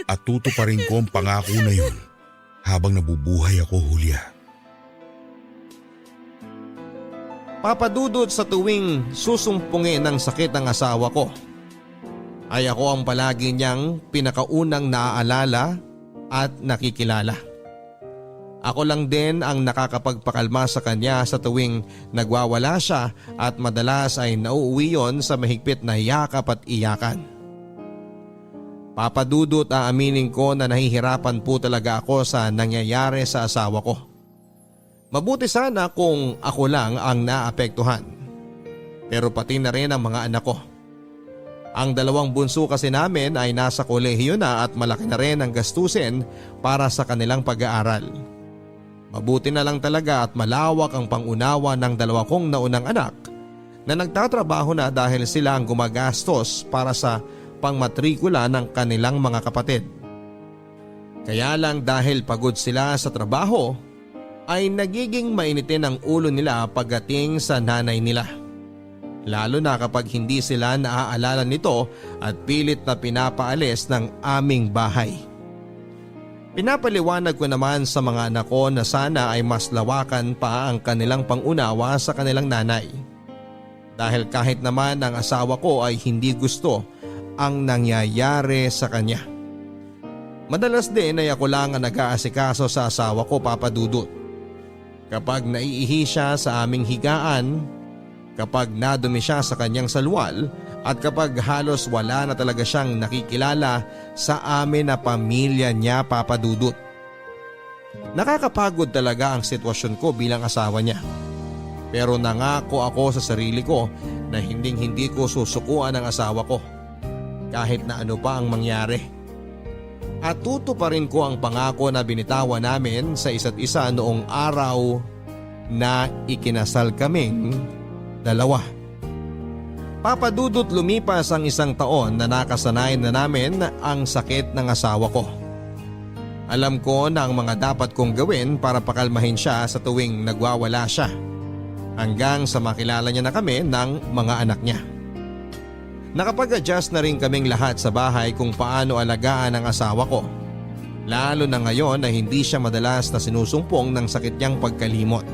At tutuparin ko ang pangako na yun habang nabubuhay ako, Julia. Papadudot sa tuwing susumpungin ng sakit ng asawa ko, ay ako ang palagi niyang pinakaunang naaalala at nakikilala. Ako lang din ang nakakapagpakalma sa kanya sa tuwing nagwawala siya at madalas ay nauuwi yon sa mahigpit na yakap at iyakan. Papadudot, aaminin ko na nahihirapan po talaga ako sa nangyayari sa asawa ko. Mabuti sana kung ako lang ang naapektuhan. Pero pati na rin ang mga anak ko. Ang dalawang bunso kasi namin ay nasa kolehiyo na at malaki na rin ang gastusin para sa kanilang pag-aaral. Mabuti na lang talaga at malawak ang pangunawa ng dalawa kong naunang anak na nagtatrabaho na dahil sila ang gumagastos para sa pangmatrikula ng kanilang mga kapatid. Kaya lang dahil pagod sila sa trabaho ay nagiging mainitin ang ulo nila pagdating sa nanay nila. Lalo na kapag hindi sila naaalala nito at pilit na pinapaalis ng aming bahay. Pinapaliwanag ko naman sa mga anak ko na sana ay mas lawakan pa ang kanilang pangunawa sa kanilang nanay. Dahil kahit naman ang asawa ko ay hindi gusto ang nangyayari sa kanya. Madalas din ay ako lang ang nag-aasikaso sa asawa ko, Papa Dudut. Kapag naiihi siya sa aming higaan, kapag nadumi siya sa kanyang salwal at kapag halos wala na talaga siyang nakikilala sa amin na pamilya niya, Papa Dudut. Nakakapagod talaga ang sitwasyon ko bilang asawa niya. Pero nangako ako sa sarili ko na hindi ko susukuan ang asawa ko kahit na ano pa ang mangyari. At tutuparin ko ang pangako na binitawan namin sa isa't isa noong araw na ikinasal kaming dalawa. Papa Dudut, lumipas ang 1 taon na nakasanay na namin ang sakit ng asawa ko. Alam ko na ang mga dapat kong gawin para pakalmahin siya sa tuwing nagwawala siya. Hanggang sa makilala niya na kami ng mga anak niya. Nakapag-adjust na rin kaming lahat sa bahay kung paano alagaan ang asawa ko. Lalo na ngayon na hindi siya madalas na sinusumpong ng sakit niyang pagkalimot.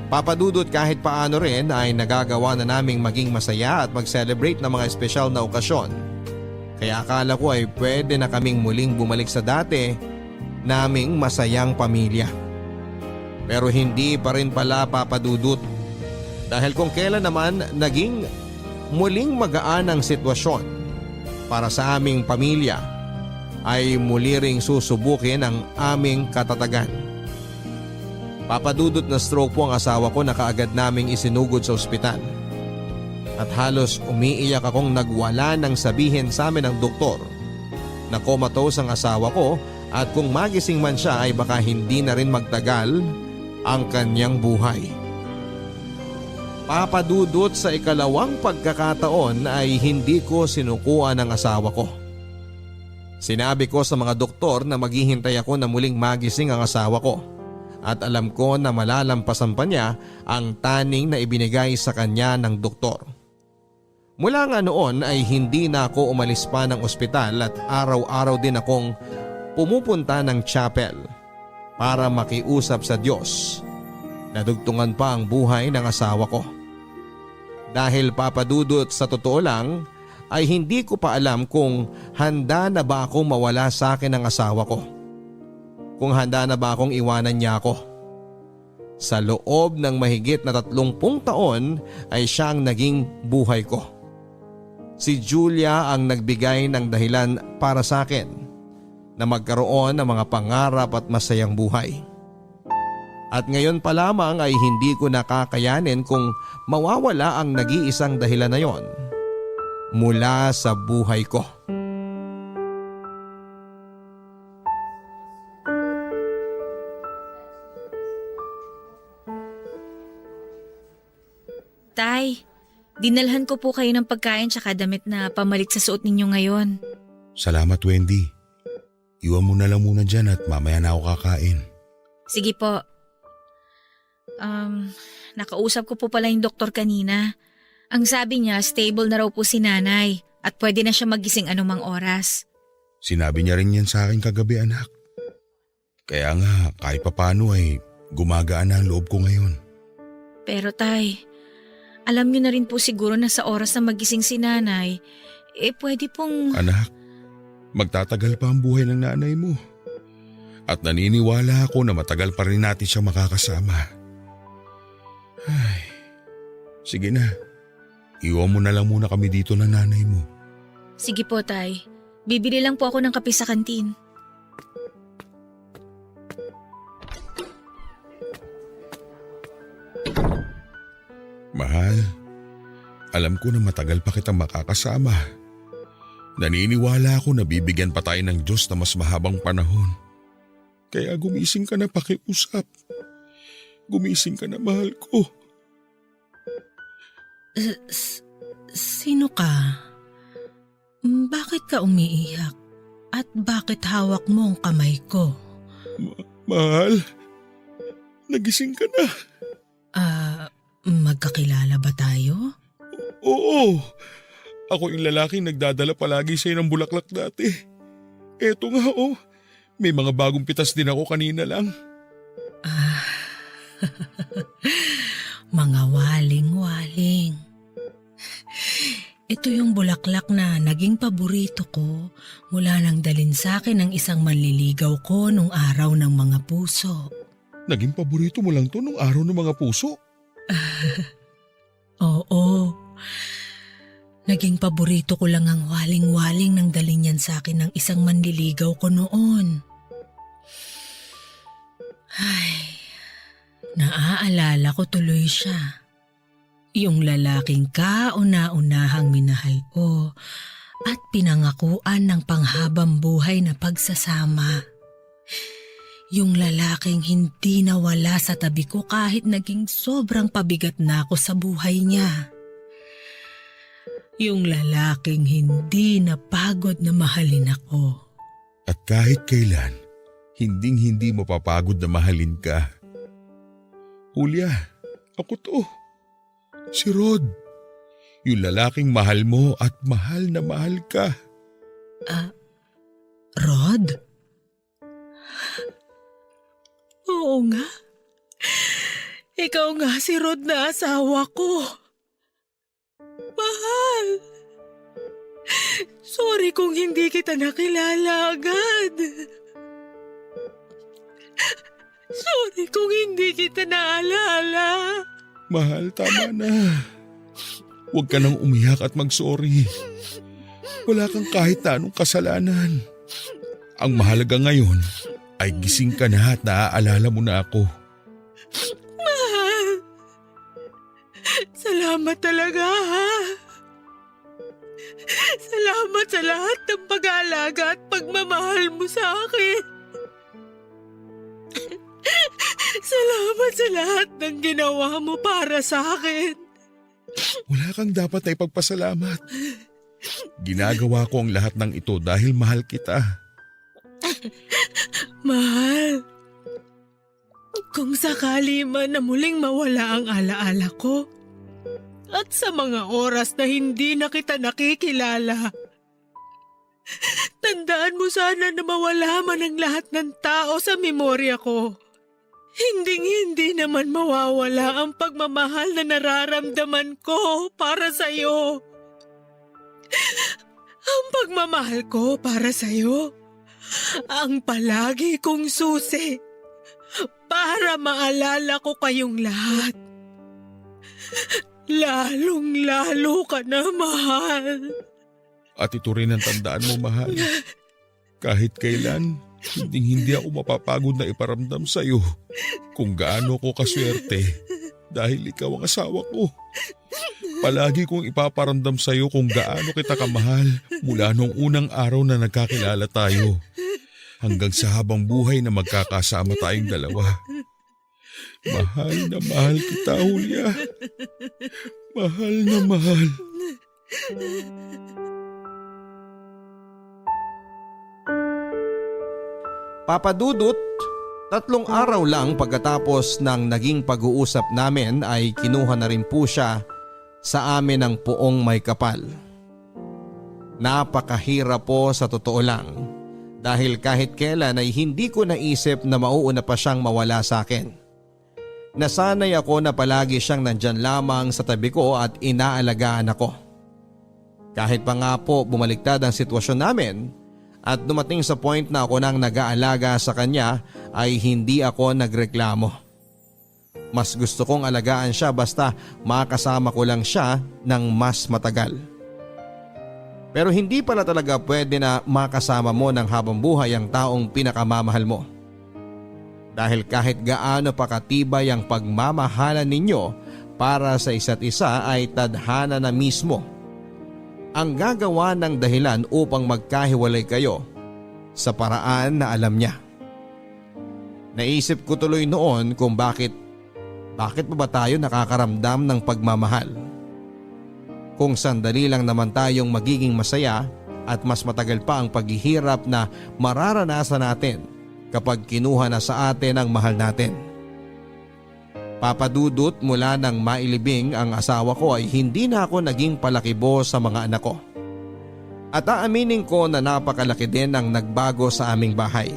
Papa Dudut, kahit paano rin ay nagagawa na naming maging masaya at mag-celebrate ng mga espesyal na okasyon. Kaya akala ko ay pwede na kaming muling bumalik sa dati naming masayang pamilya. Pero hindi pa rin pala, Papa Dudut. Dahil kung kailan naman naging muling magaan ang sitwasyon para sa aming pamilya, ay muli ring susubukin ang aming katatagan. Papa Dudut, na stroke po ang asawa ko na kaagad naming isinugod sa ospital. At halos umiiyak akong nagwala nang sabihin sa amin ng doktor na comatose ang asawa ko at kung magising man siya ay baka hindi na rin magtagal ang kanyang buhay. Papa Dudut, sa ikalawang pagkakataon ay hindi ko sinukuan ang asawa ko. Sinabi ko sa mga doktor na maghihintay ako na muling magising ang asawa ko at alam ko na malalampasan pa niya ang taning na ibinigay sa kanya ng doktor. Mula nga noon ay hindi na ako umalis pa ng ospital at araw-araw din akong pumupunta ng chapel para makiusap sa Diyos. Nadugtungan pa ang buhay ng asawa ko. Dahil, Papa Dudut, sa totoo lang ay hindi ko pa alam kung handa na ba akong mawala sa akin ng asawa ko. Kung handa na ba akong iwanan niya ako. Sa loob ng mahigit na 30 taon ay siya ang naging buhay ko. Si Julia ang nagbigay ng dahilan para sa akin na magkaroon ng mga pangarap at masayang buhay. At ngayon pa lamang ay hindi ko nakakayanin kung mawawala ang nag-iisang dahilan na yon mula sa buhay ko. Tay, dinalhan ko po kayo ng pagkain tsaka damit na pamalit sa suot ninyo ngayon. Salamat, Wendy. Iwan mo na lang muna dyan at mamaya na ako kakain. Sige po. Nakausap ko po pala yung doktor kanina. Ang sabi niya, stable na raw po si nanay at pwede na siya magising anumang oras. Sinabi niya rin yan sa akin kagabi, anak. Kaya nga, kahit papano ay gumagaan na ang loob ko ngayon. Pero tay, alam niyo na rin po siguro na sa oras na magising si nanay, pwede pong… Anak, magtatagal pa ang buhay ng nanay mo. At naniniwala ako na matagal pa rin natin siya makakasama. Ay, sige na. Iwan mo na lang muna kami dito ng nanay mo. Sige po tay, bibili lang po ako ng kape sa kantin. Mahal, alam ko na matagal pa kitang makakasama. Naniniwala ako na bibigyan pa tayo ng Diyos na mas mahabang panahon. Kaya gumising ka na, pakiusap. Gumising ka na, mahal ko. Sino ka? Bakit ka umiiyak? At bakit hawak mo ang kamay ko? Mahal, nagising ka na. Magkakilala ba tayo? Oo, ako yung lalaking nagdadala palagi sa'yo ng bulaklak dati. Eto nga may mga bagong pitas din ako kanina lang. Mga waling-waling. Ito yung bulaklak na naging paborito ko mula nang dalin sa akin ng isang manliligaw ko nung araw ng mga puso. Naging paborito mo lang to nung araw ng mga puso. Oo. Naging paborito ko lang ang waling-waling nang dalin yan sa akin ng isang manliligaw ko noon. Ay, naaalala ko tuloy siya. Yung lalaking kauna-unahang minahal ko at pinangakuan ng panghabang buhay na pagsasama. Yung lalaking hindi nawala sa tabi ko kahit naging sobrang pabigat na ako sa buhay niya. Yung lalaking hindi napagod na mahalin ako. At kahit kailan, hinding-hindi mapapagod na mahalin ka. Julia, ako to. Si Rod. Yung lalaking mahal mo at mahal na mahal ka. Rod? Oo nga. Ikaw nga si Rod na asawa ko. Mahal. Sorry kung hindi kita nakilala agad. Sorry kung hindi kita naalala. Mahal, tama na. Huwag ka nang umiyak at mag-sorry. Wala kang kahit na anong kasalanan. Ang mahalaga ngayon ay gising ka na at naaalala mo na ako. Mahal. Salamat talaga, ha? Salamat sa lahat ng pag-aalaga at pagmamahal mo sa akin. Salamat sa lahat ng ginawa mo para sa akin. Wala kang dapat na ipagpasalamat. Ginagawa ko ang lahat ng ito dahil mahal kita. Mahal, kung sakali man na muling mawala ang alaala ko at sa mga oras na hindi na kita nakikilala, tandaan mo sana na mawala man ang lahat ng tao sa memorya ko. Hinding-hindi naman mawawala ang pagmamahal na nararamdaman ko para sa iyo. Ang pagmamahal ko para sa iyo, ang palagi kong susi para maalala ko kayong lahat. Lalong-lalo ka na, mahal. At ito rin ang tandaan mo, mahal. Kahit kailan, hindi ako mapapagod na iparamdam sa'yo kung gaano ko kaswerte dahil ikaw ang asawa ko. Palagi kong ipaparamdam sa'yo kung gaano kita kamahal mula nung unang araw na nagkakilala tayo hanggang sa habang buhay na magkakasama tayong dalawa. Mahal na mahal kita, Julia. Mahal na mahal. Papadudot, 3 araw lang pagkatapos ng naging pag-uusap namin ay kinuha na rin po siya sa amin ng poong may kapal. Napakahirap po sa totoo lang dahil kahit kailan ay hindi ko naisip na mauuna pa siyang mawala sa akin. Nasanay ako na palagi siyang nandyan lamang sa tabi ko at inaalagaan ako. Kahit pa nga po bumaliktad ang sitwasyon namin, at dumating sa point na ako nang nag-aalaga sa kanya ay hindi ako nagreklamo. Mas gusto kong alagaan siya basta makasama ko lang siya ng mas matagal. Pero hindi pala talaga pwede na makasama mo ng habang buhay ang taong pinakamamahal mo. Dahil kahit gaano pa katibay ang pagmamahalan ninyo para sa isa't isa ay tadhana na mismo ang gagawa ng dahilan upang magkahiwalay kayo sa paraan na alam niya. Naisip ko tuloy noon kung bakit pa ba tayo nakakaramdam ng pagmamahal? Kung sandali lang naman tayong magiging masaya at mas matagal pa ang paghihirap na mararanasan natin kapag kinuha na sa atin ang mahal natin. Papadudot, mula nang mailibing ang asawa ko ay hindi na ako naging palakibo sa mga anak ko. At aaminin ko na napakalaki din ang nagbago sa aming bahay.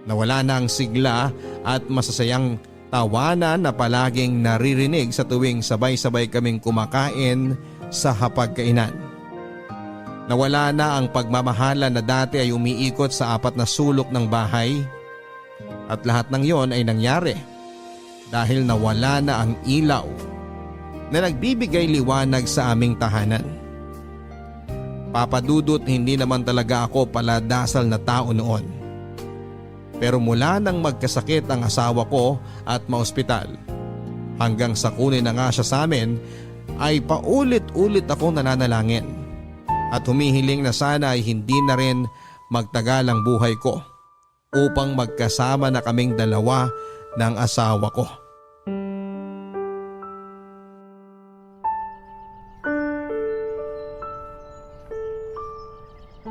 Nawala na ang sigla at masasayang Tawanan na palaging naririnig sa tuwing sabay-sabay kaming kumakain sa hapagkainan. Nawala na ang pagmamahala na dati ay umiikot sa 4 na sulok ng bahay. At lahat ng yon ay nangyari dahil nawala na ang ilaw na nagbibigay liwanag sa aming tahanan. Papadudot, hindi naman talaga ako paladasal na tao noon. Pero mula nang magkasakit ang asawa ko at maospital, hanggang sa kunin na nga siya sa amin, ay paulit-ulit akong nananalangin at humihiling na sana ay hindi na rin magtagal ang buhay ko upang magkasama na kaming dalawa ng asawa ko.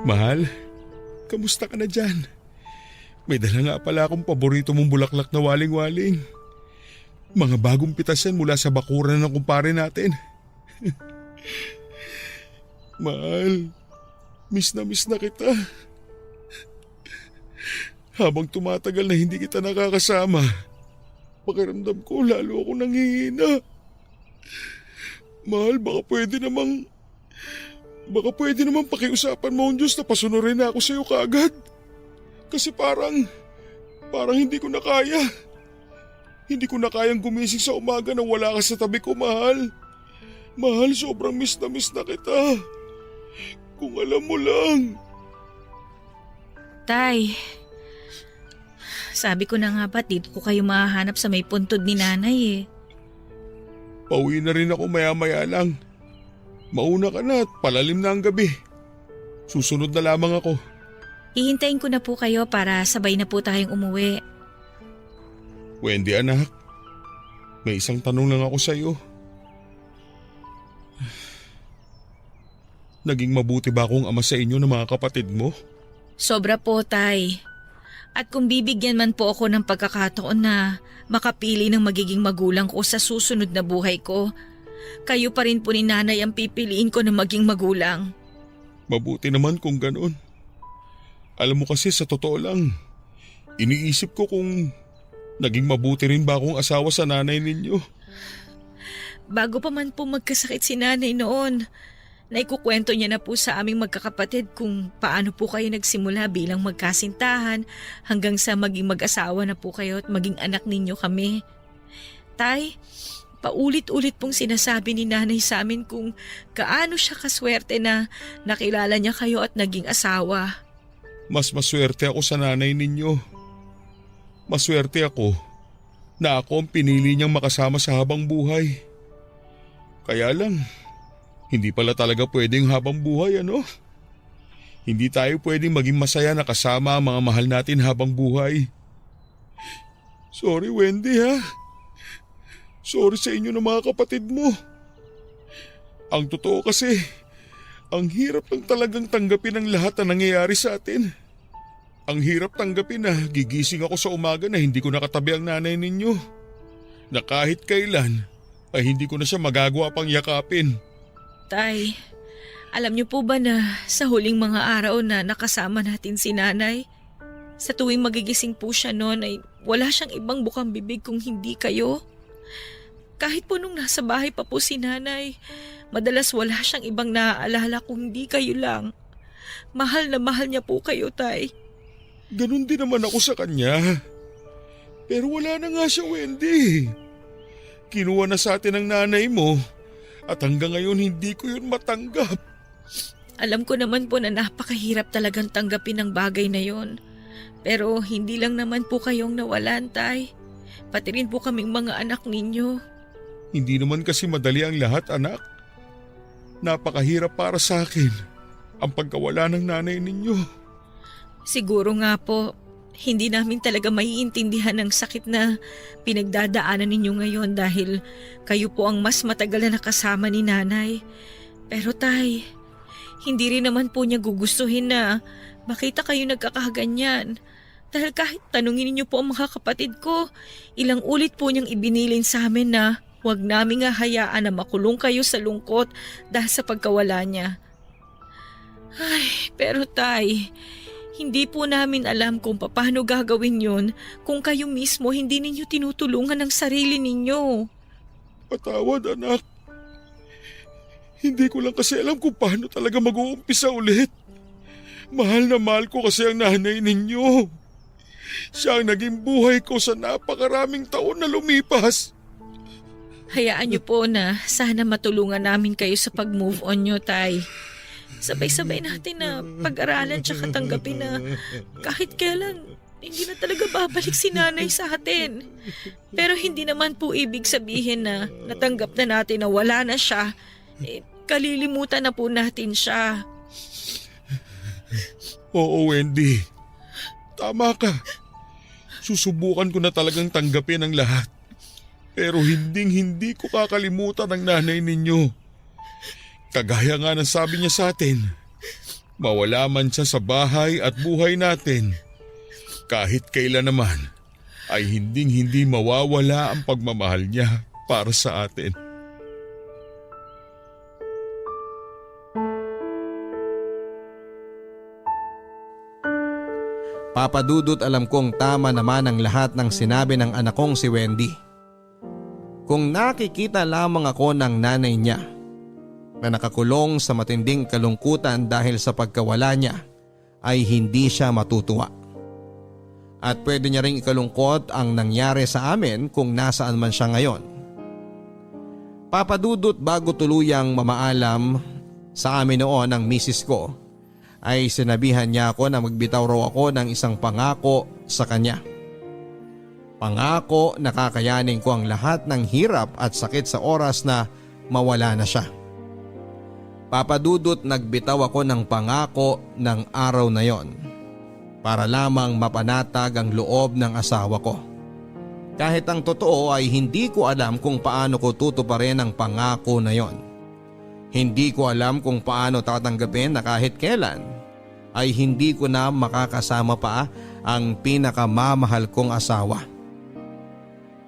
Mahal, kamusta ka na dyan? May dala nga pala akong paborito mong bulaklak na waling-waling. Mga bagong pitas yan mula sa bakuran ng kumpare natin. Mahal, miss na kita. Habang tumatagal na hindi kita nakakasama, pakiramdam ko lalo ako nanghihina. Mahal, baka pwede namang pakiusapan mo ang Diyos na pasunurin na ako sa iyo kaagad. Kasi parang hindi ko na kaya. Hindi ko na kayang gumising sa umaga nang wala ka sa tabi ko, mahal. Mahal, sobrang miss na kita. Kung alam mo lang. Tay, sabi ko na nga ba't dito ko kayo mahahanap sa may puntod ni nanay eh. Pauwi na rin ako maya-maya lang. Mauna ka na at palalim na ang gabi. Susunod na lamang ako. Hihintayin ko na po kayo para sabay na po tayong umuwi. Wendy anak, may isang tanong lang ako sa iyo. Naging mabuti ba akong ama sa inyo ng mga kapatid mo? Sobra po, Tay. At kung bibigyan man po ako ng pagkakataon na makapili ng magiging magulang ko sa susunod na buhay ko, kayo pa rin po ni nanay ang pipiliin ko na maging magulang. Mabuti naman kung ganon. Alam mo kasi sa totoo lang, iniisip ko kung naging mabuti rin ba akong asawa sa nanay ninyo. Bago pa man po magkasakit si nanay noon, naikukwento niya na po sa aming magkakapatid kung paano po kayo nagsimula bilang magkasintahan hanggang sa maging mag-asawa na po kayo at maging anak ninyo kami. Tay, paulit-ulit pong sinasabi ni nanay sa amin kung gaano siya kaswerte na nakilala niya kayo at naging asawa. Mas maswerte ako sa nanay ninyo. Maswerte ako na ako ang pinili niyang makasama sa habang buhay. Kaya lang, hindi pala talaga pwedeng habang buhay, ano? Hindi tayo pwedeng maging masaya na kasama ang mga mahal natin habang buhay. Sorry, Wendy, ha? Sorry sa inyo ng mga kapatid mo. Ang totoo kasi, ang hirap lang talagang tanggapin ang lahat na nangyayari sa atin. Ang hirap tanggapin na gigising ako sa umaga na hindi ko nakatabi ang nanay ninyo. Na kahit kailan ay hindi ko na siya magagawa pang yakapin. Tay, alam niyo po ba na sa huling mga araw na nakasama natin si nanay, sa tuwing magigising po siya noon ay wala siyang ibang bukang bibig kung hindi kayo? Kahit po nung nasa bahay pa po si nanay, madalas wala siyang ibang naaalala kung hindi kayo lang. Mahal na mahal niya po kayo, Tay. Ganun din naman ako sa kanya. Pero wala na nga siya, Wendy. Kinuha na sa atin ang nanay mo at hanggang ngayon hindi ko yun matanggap. Alam ko naman po na napakahirap talagang tanggapin ang bagay na yon. Pero hindi lang naman po kayong nawalan, Tay. Pati rin po kaming mga anak ninyo. Hindi naman kasi madali ang lahat, anak. Napakahirap para sa akin ang pagkawala ng nanay ninyo. Siguro nga po, hindi namin talaga maiintindihan ang sakit na pinagdadaanan ninyo ngayon dahil kayo po ang mas matagal na nakasama ni nanay. Pero Tay, hindi rin naman po niya gugustuhin na makita kayo nagkakaganyan. Dahil kahit tanungin niyo po ang mga kapatid ko, ilang ulit po niyang ibinilin sa amin na huwag namin nga hayaan na makulong kayo sa lungkot dahil sa pagkawala niya. Ay, pero Tay, Hindi po namin alam kung paano gagawin yun kung kayo mismo hindi ninyo tinutulungan ang sarili ninyo. Patawad anak. Hindi ko lang kasi alam kung paano talaga mag-uumpisa ulit. Mahal na mahal ko kasi ang nanay ninyo. Siya ang naging buhay ko sa napakaraming taon na lumipas. Hayaan niyo po na sana matulungan namin kayo sa pag-move on nyo, Tay. Sabay-sabay natin na pag-aralan tsaka tanggapin na kahit kailan hindi na talaga babalik si nanay sa atin. Pero hindi naman po ibig sabihin na natanggap na natin na wala na siya. Kalilimutan na po natin siya. Oo, Wendy. Tama ka. Susubukan ko na talagang tanggapin ang lahat. Pero hindi ko kakalimutan ang nanay ninyo. Kagaya nga ng sabi niya sa atin, mawala man siya sa bahay at buhay natin, kahit kailan naman ay hindi mawawala ang pagmamahal niya para sa atin. Papa Dudut, alam kong tama naman ang lahat ng sinabi ng anak kong si Wendy. Kung nakikita lamang ako ng nanay niya na nakakulong sa matinding kalungkutan dahil sa pagkawala niya, ay hindi siya matutuwa. At pwede niya ring ikalungkot ang nangyari sa amin kung nasaan man siya ngayon. Papa Dudut, bago tuluyang mamaalam sa amin noon ng misis ko, ay sinabihan niya ako na magbitaw raw ako ng isang pangako sa kanya. Pangako na kakayanin ko ang lahat ng hirap at sakit sa oras na mawala na siya. Papa Dudut, nagbitaw ako ng pangako ng araw na yon para lamang mapanatag ang loob ng asawa ko. Kahit ang totoo ay hindi ko alam kung paano ko tutuparin ang pangako na yon. Hindi ko alam kung paano tatanggapin na kahit kailan ay hindi ko na makakasama pa ang pinakamamahal kong asawa.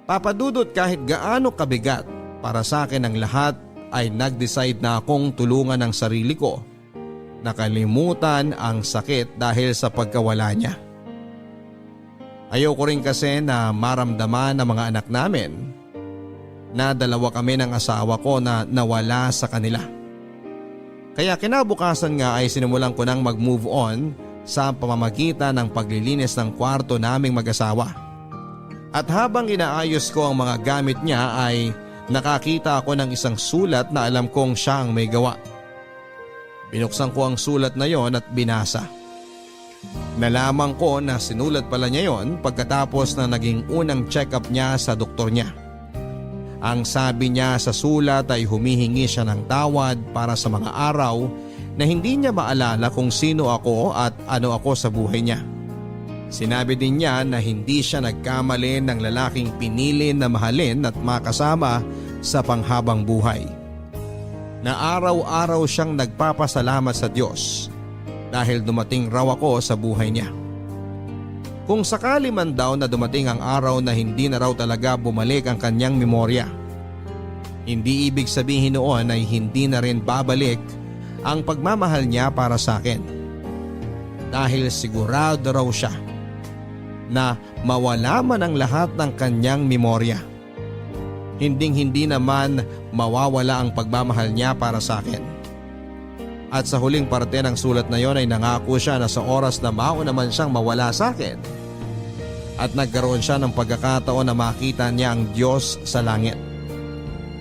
Papa Dudut, kahit gaano kabigat para sa akin ang lahat, ay nag-decide na akong tulungan ang sarili ko. Nakalimutan ang sakit dahil sa pagkawala niya. Ayoko rin kasi na maramdaman ng mga anak namin na dalawa kami ng asawa ko na nawala sa kanila. Kaya kinabukasan nga ay sinimulan ko nang mag-move on sa pamamagitan ng paglilinis ng kwarto naming mag-asawa. At habang inaayos ko ang mga gamit niya ay nakakita ako ng isang sulat na alam kong siya ang may gawa. Binuksan ko ang sulat na yon at binasa. Nalaman ko na sinulat pala niya yon pagkatapos na naging unang check-up niya sa doktor niya. Ang sabi niya sa sulat ay humihingi siya ng tawad para sa mga araw na hindi niya maalala kung sino ako at ano ako sa buhay niya. Sinabi din niya na hindi siya nagkamali ng lalaking pinili na mahalin at makasama sa panghabang buhay. Na araw-araw siyang nagpapasalamat sa Diyos dahil dumating raw ako sa buhay niya. Kung sakali man daw na dumating ang araw na hindi na raw talaga bumalik ang kanyang memorya, hindi ibig sabihin noon ay hindi na rin babalik ang pagmamahal niya para sa akin. Dahil sigurado raw siya na mawala man ang lahat ng kanyang memorya, hinding-hindi naman mawawala ang pagmamahal niya para sa akin. At sa huling parte ng sulat na yon ay nangako siya na sa oras na mauna man siyang mawala sa akin at nagkaroon siya ng pagkakataon na makita niya ang Diyos sa langit,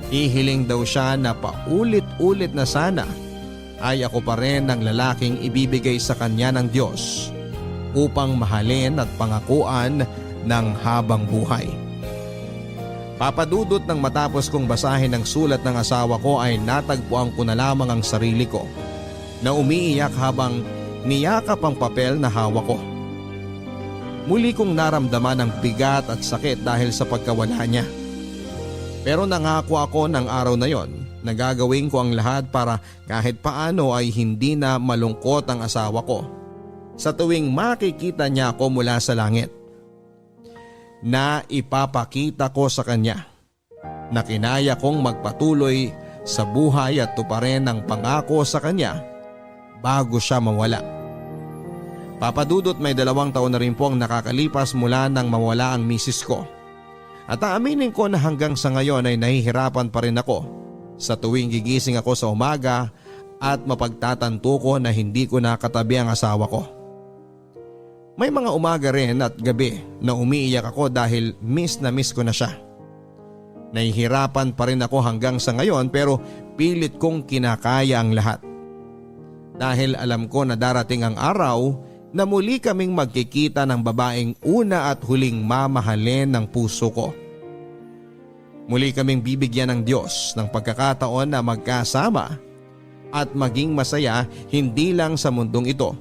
hihiling daw siya na paulit-ulit na sana ay ako pa rin ang lalaking ibibigay sa kanya ng Diyos upang mahalin at pangakuan ng habang buhay. Papa Dudut, nang matapos kong basahin ang sulat ng asawa ko ay natagpuan ko na lamang ang sarili ko na umiiyak habang niyakap ang papel na hawak ko. Muli kong naramdaman ang bigat at sakit dahil sa pagkawala niya. Pero nangako ako ng araw na yon na gagawin ko ang lahat para kahit paano ay hindi na malungkot ang asawa ko sa tuwing makikita niya ako mula sa langit. Na ipapakita ko sa kanya na kinaya kong magpatuloy sa buhay at tuparin ang pangako sa kanya bago siya mawala. Papadudot, may 2 taon na rin po ang nakakalipas mula nang mawala ang misis ko. At aaminin ko na hanggang sa ngayon ay nahihirapan pa rin ako sa tuwing gigising ako sa umaga at mapagtatanto ko na hindi ko nakatabi ang asawa ko. May mga umaga rin at gabi na umiiyak ako dahil miss na miss ko na siya. Nahihirapan pa rin ako hanggang sa ngayon pero pilit kong kinakaya ang lahat. Dahil alam ko na darating ang araw na muli kaming magkikita ng babaeng una at huling mamahalin ng puso ko. Muli kaming bibigyan ng Diyos ng pagkakataon na magkasama at maging masaya hindi lang sa mundong ito,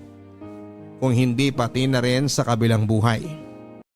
kung hindi pati na rin sa kabilang buhay.